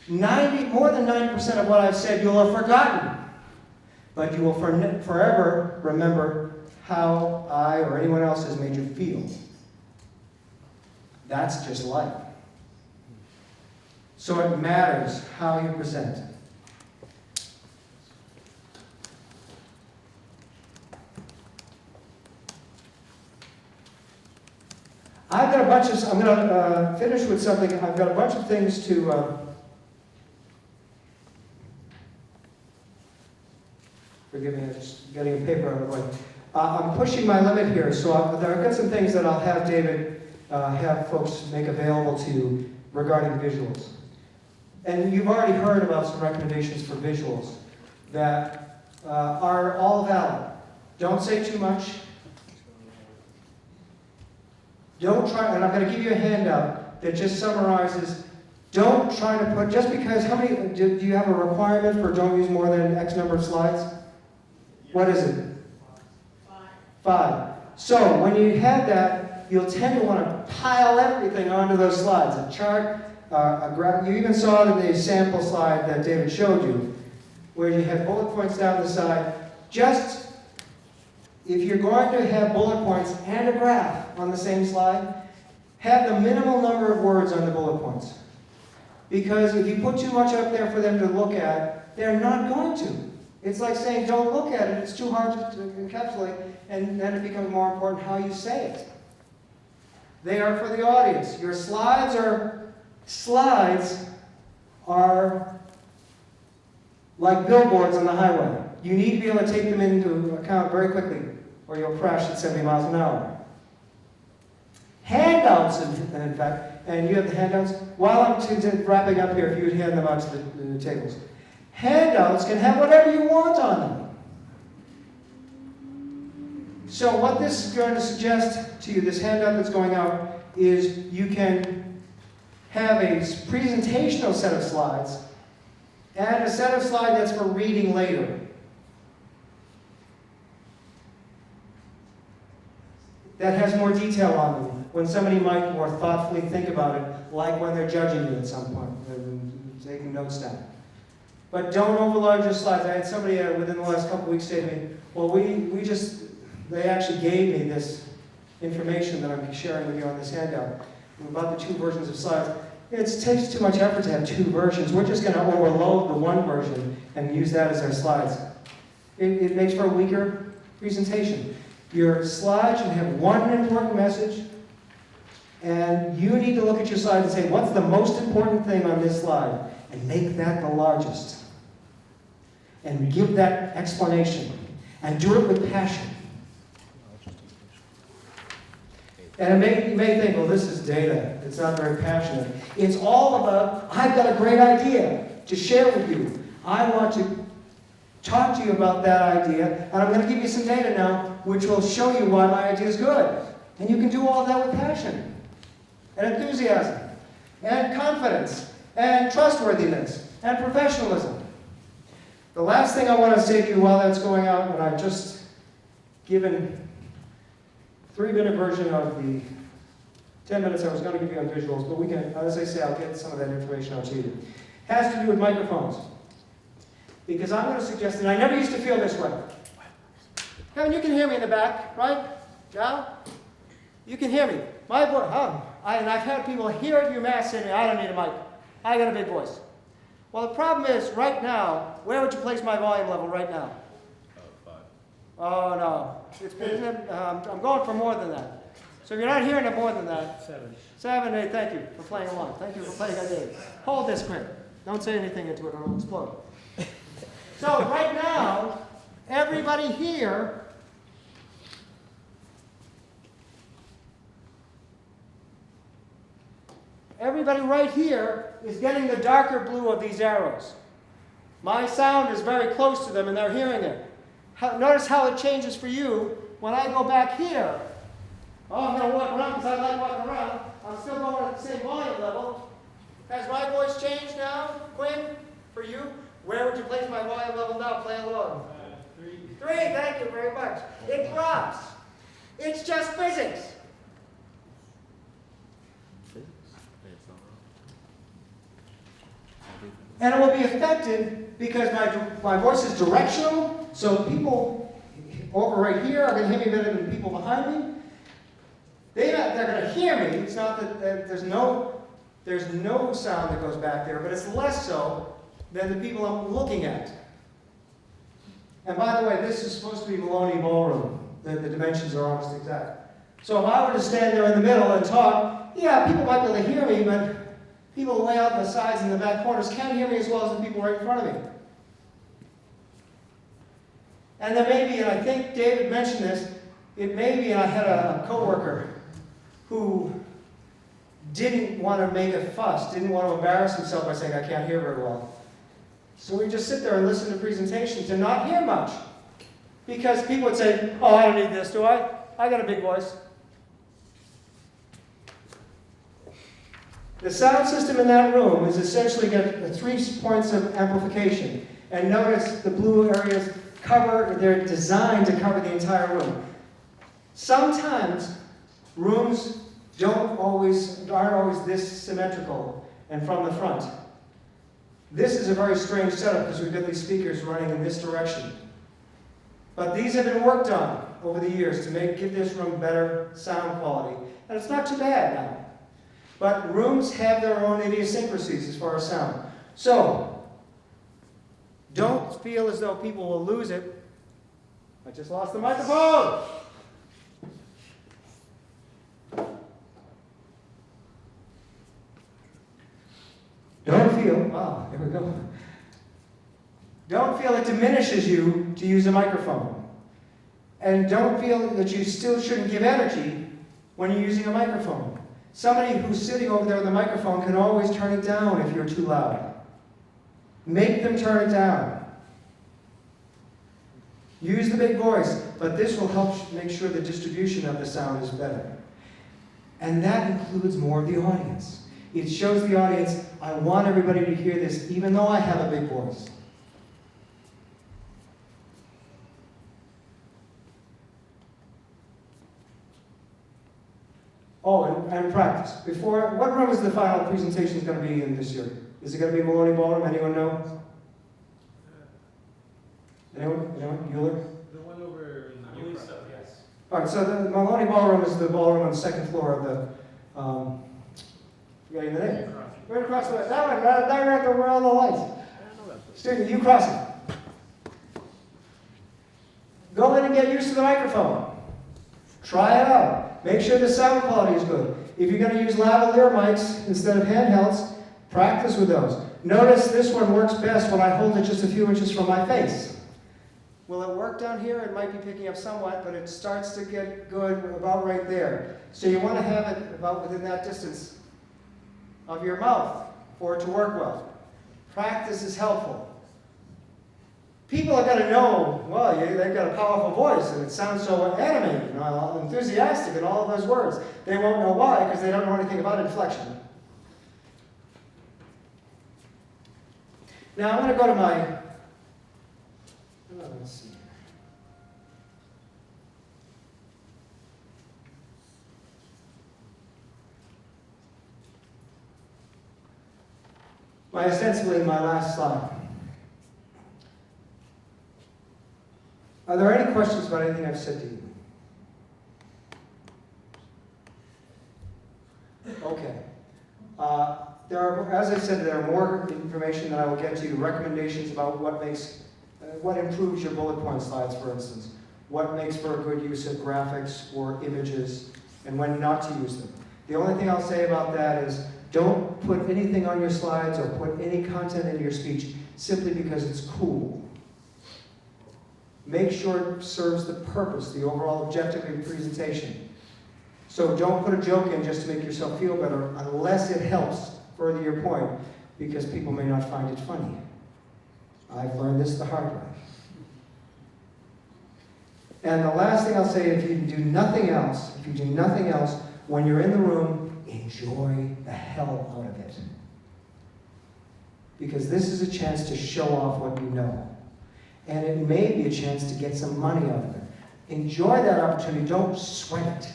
more than 90% of what I've said you'll have forgotten. But you will forever remember how I or anyone else has made you feel. That's just life. So it matters how you present. I'm going to finish with something. I've got a bunch of things to, forgive me, I'm just getting a paper out of the way. I'm pushing my limit here, so I've got some things that I'll have David have folks make available to you regarding visuals. And you've already heard about some recommendations for visuals that are all valid. Don't say too much. Don't try, and I'm going to give you a handout that just summarizes, don't try to put, just because, do you have a requirement for don't use more than X number of slides? What is it? 5. So when you have that, you'll tend to want to pile everything onto those slides. A chart, a graph. You even saw it in the sample slide that David showed you, where you have bullet points down the side. Just, if you're going to have bullet points and a graph on the same slide, have the minimal number of words on the bullet points. Because if you put too much up there for them to look at, they're not going to. It's like saying, don't look at it, it's too hard to encapsulate, and then it becomes more important how you say it. They are for the audience. Your slides are like billboards on the highway. You need to be able to take them into account very quickly, or you'll crash at 70 miles an hour. Handouts, in fact, and you have the handouts. While I'm wrapping up here, if you would hand them out to the tables. Handouts can have whatever you want on them. So what this is going to suggest to you, this handout that's going out, is you can have a presentational set of slides and a set of slides that's for reading later. That has more detail on them, when somebody might more thoughtfully think about it, like when they're judging you at some point, taking notes down. But don't overload your slides. I had somebody within the last couple of weeks say to me, well, they actually gave me this information that I'm sharing with you on this handout about the 2 versions of slides. It takes too much effort to have 2 versions. We're just going to overload the 1 version and use that as our slides. It makes for a weaker presentation. Your slide should have one important message, and you need to look at your slide and say, what's the most important thing on this slide? And make that the largest. And give that explanation. And do it with passion. And you may think, well, this is data. It's not very passionate. It's all about, I've got a great idea to share with you. I want to talk to you about that idea, and I'm going to give you some data now, which will show you why my idea is good. And you can do all of that with passion, and enthusiasm, and confidence, and trustworthiness, and professionalism. The last thing I want to say to you while that's going out, and I've just given 3-minute version of the 10 minutes I was going to give you on visuals, but we can, as I say, I'll get some of that information out to you. Has to do with microphones. Because I'm going to suggest, and I never used to feel this way. Kevin, you can hear me in the back, right? Yeah? You can hear me. My voice, and I've had people here at UMass say to me, I don't need a mic. I got a big voice. Well, the problem is, right now, where would you place my volume level right now? 5. Oh, no. I'm going for more than that. So if you're not hearing it more than that, 7, 8, thank you for playing along. Thank you for playing a game. Hold this quick. Don't say anything into it or it'll explode. So right now, everybody here right here is getting the darker blue of these arrows. My sound is very close to them and they're hearing it. Notice how it changes for you when I go back here. Oh, I'm going to walk around because I like walking around. I'm still going at the same volume level. Has my voice changed now, Quinn, for you? Where would you place my volume level now? Play along. 3. 3, thank you very much. It drops. It's just physics. And it will be affected because my voice is directional, so people over right here are going to hear me better than people behind me. They're going to hear me. It's not that there's no sound that goes back there, but it's less so than the people I'm looking at. And by the way, this is supposed to be Maloney Ballroom. The dimensions are almost exact. So if I were to stand there in the middle and talk, yeah, people might be able to hear me, but people way out on the sides and the back corners can't hear me as well as the people right in front of me. And there may be, and I think David mentioned this, it may be, and I had a coworker who didn't want to make a fuss, didn't want to embarrass himself by saying, I can't hear very well. So we just sit there and listen to presentations and not hear much. Because people would say, oh, I don't need this, do I? I got a big voice. The sound system in that room is essentially got 3 points of amplification. And notice the blue areas they're designed to cover the entire room. Sometimes rooms aren't always this symmetrical and from the front. This is a very strange setup because we've got these speakers running in this direction. But these have been worked on over the years to give this room better sound quality. And it's not too bad now. But rooms have their own idiosyncrasies as far as sound. So, Don't feel as though people will lose it. I just lost the microphone! Don't feel, wow, there we go. Don't feel it diminishes you to use a microphone. And don't feel that you still shouldn't give energy when you're using a microphone. Somebody who's sitting over there with a microphone can always turn it down if you're too loud. Make them turn it down. Use the big voice, but this will help make sure the distribution of the sound is better. And that includes more of the audience. It shows the audience, I want everybody to hear this, even though I have a big voice. Oh, and practice. What room is the final presentation going to be in this year? Is it going to be Maloney Ballroom? Anyone know? Anyone? Bueller? The one over in the Newcross, yes. All right, so the Maloney Ballroom is the ballroom on the second floor of the, you got the name? Right across the way. That one, right where all the lights. Student, you cross it. Go in and get used to the microphone. Try it out. Make sure the sound quality is good. If you're going to use lavalier mics instead of handhelds, practice with those. Notice this one works best when I hold it just a few inches from my face. Will it work down here? It might be picking up somewhat, but it starts to get good about right there. So you want to have it about within that distance of your mouth for it to work well. Practice is helpful. People are going to know, well, they've got a powerful voice and it sounds so animated and enthusiastic and all of those words. They won't know why because they don't know anything about inflection. Now I'm going to go to my, let's see. Ostensibly my last slide. Are there any questions about anything I've said to you? Okay. As I said, there are more information that I will get to you, recommendations about what improves your bullet point slides, for instance, what makes for a good use of graphics or images, and when not to use them. The only thing I'll say about that is don't put anything on your slides or put any content in your speech simply because it's cool. Make sure it serves the purpose, the overall objective of your presentation. So don't put a joke in just to make yourself feel better unless it helps further your point, because people may not find it funny. I've learned this the hard way. And the last thing I'll say, if you do nothing else, when you're in the room, enjoy the hell out of it. Because this is a chance to show off what you know. And it may be a chance to get some money out of it. Enjoy that opportunity, don't sweat it.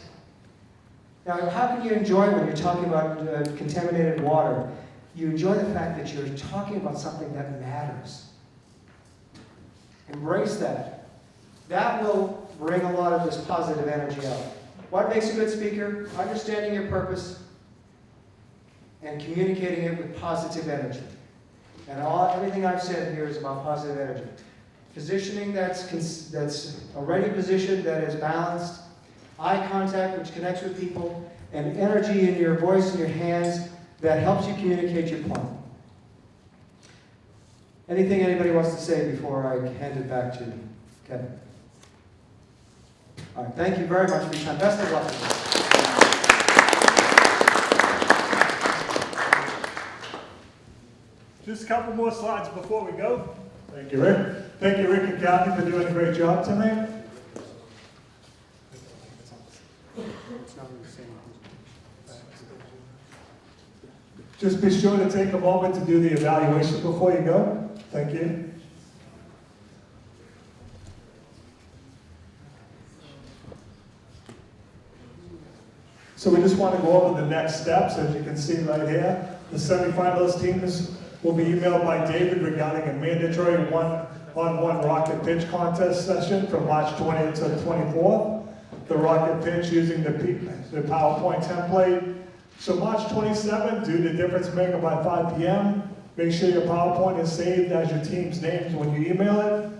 Now, how can you enjoy when you're talking about contaminated water? You enjoy the fact that you're talking about something that matters. Embrace that. That will bring a lot of this positive energy out. What makes a good speaker? Understanding your purpose and communicating it with positive energy. And everything I've said here is about positive energy. Positioning that's already positioned, that is balanced, eye contact which connects with people, and energy in your voice and your hands that helps you communicate your point. Anything anybody wants to say before I hand it back to Kevin? All right, thank you very much for your time. Best of luck. Just a couple more slides before we go. Thank you, Rick. Thank you, Rick and Kathy, for doing a great job tonight. Just be sure to take a moment to do the evaluation before you go. Thank you. So we just want to go over the next steps, as you can see right here. The semifinalist teams will be emailed by David regarding a mandatory one-on-one rocket pitch contest session from March 20th to 24th. The rocket pitch using the PowerPoint template. So March 27th, due to difference maker by 5 p.m., Make sure your PowerPoint is saved as your team's names when you email it.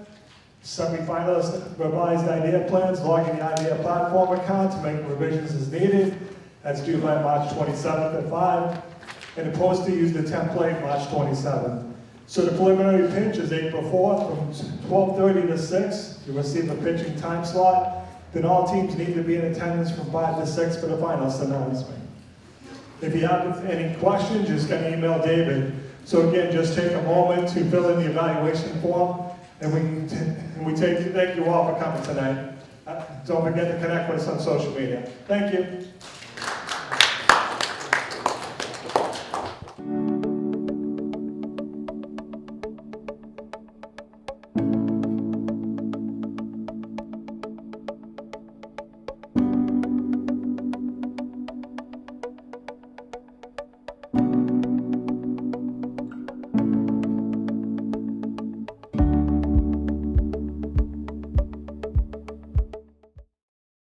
Semifinalists revised idea plans, log in the idea platform account to make revisions as needed. That's due by March 27th at 5. And the poster, use the template March 27th. So the preliminary pitch is April 4th from 12:30 to 6. You'll receive a pitching time slot. Then all teams need to be in attendance from 5 to 6 for the finals announcement. If you have any questions, just gonna email David. So again, just take a moment to fill in the evaluation form, and thank you all for coming tonight. Don't forget to connect with us on social media. Thank you.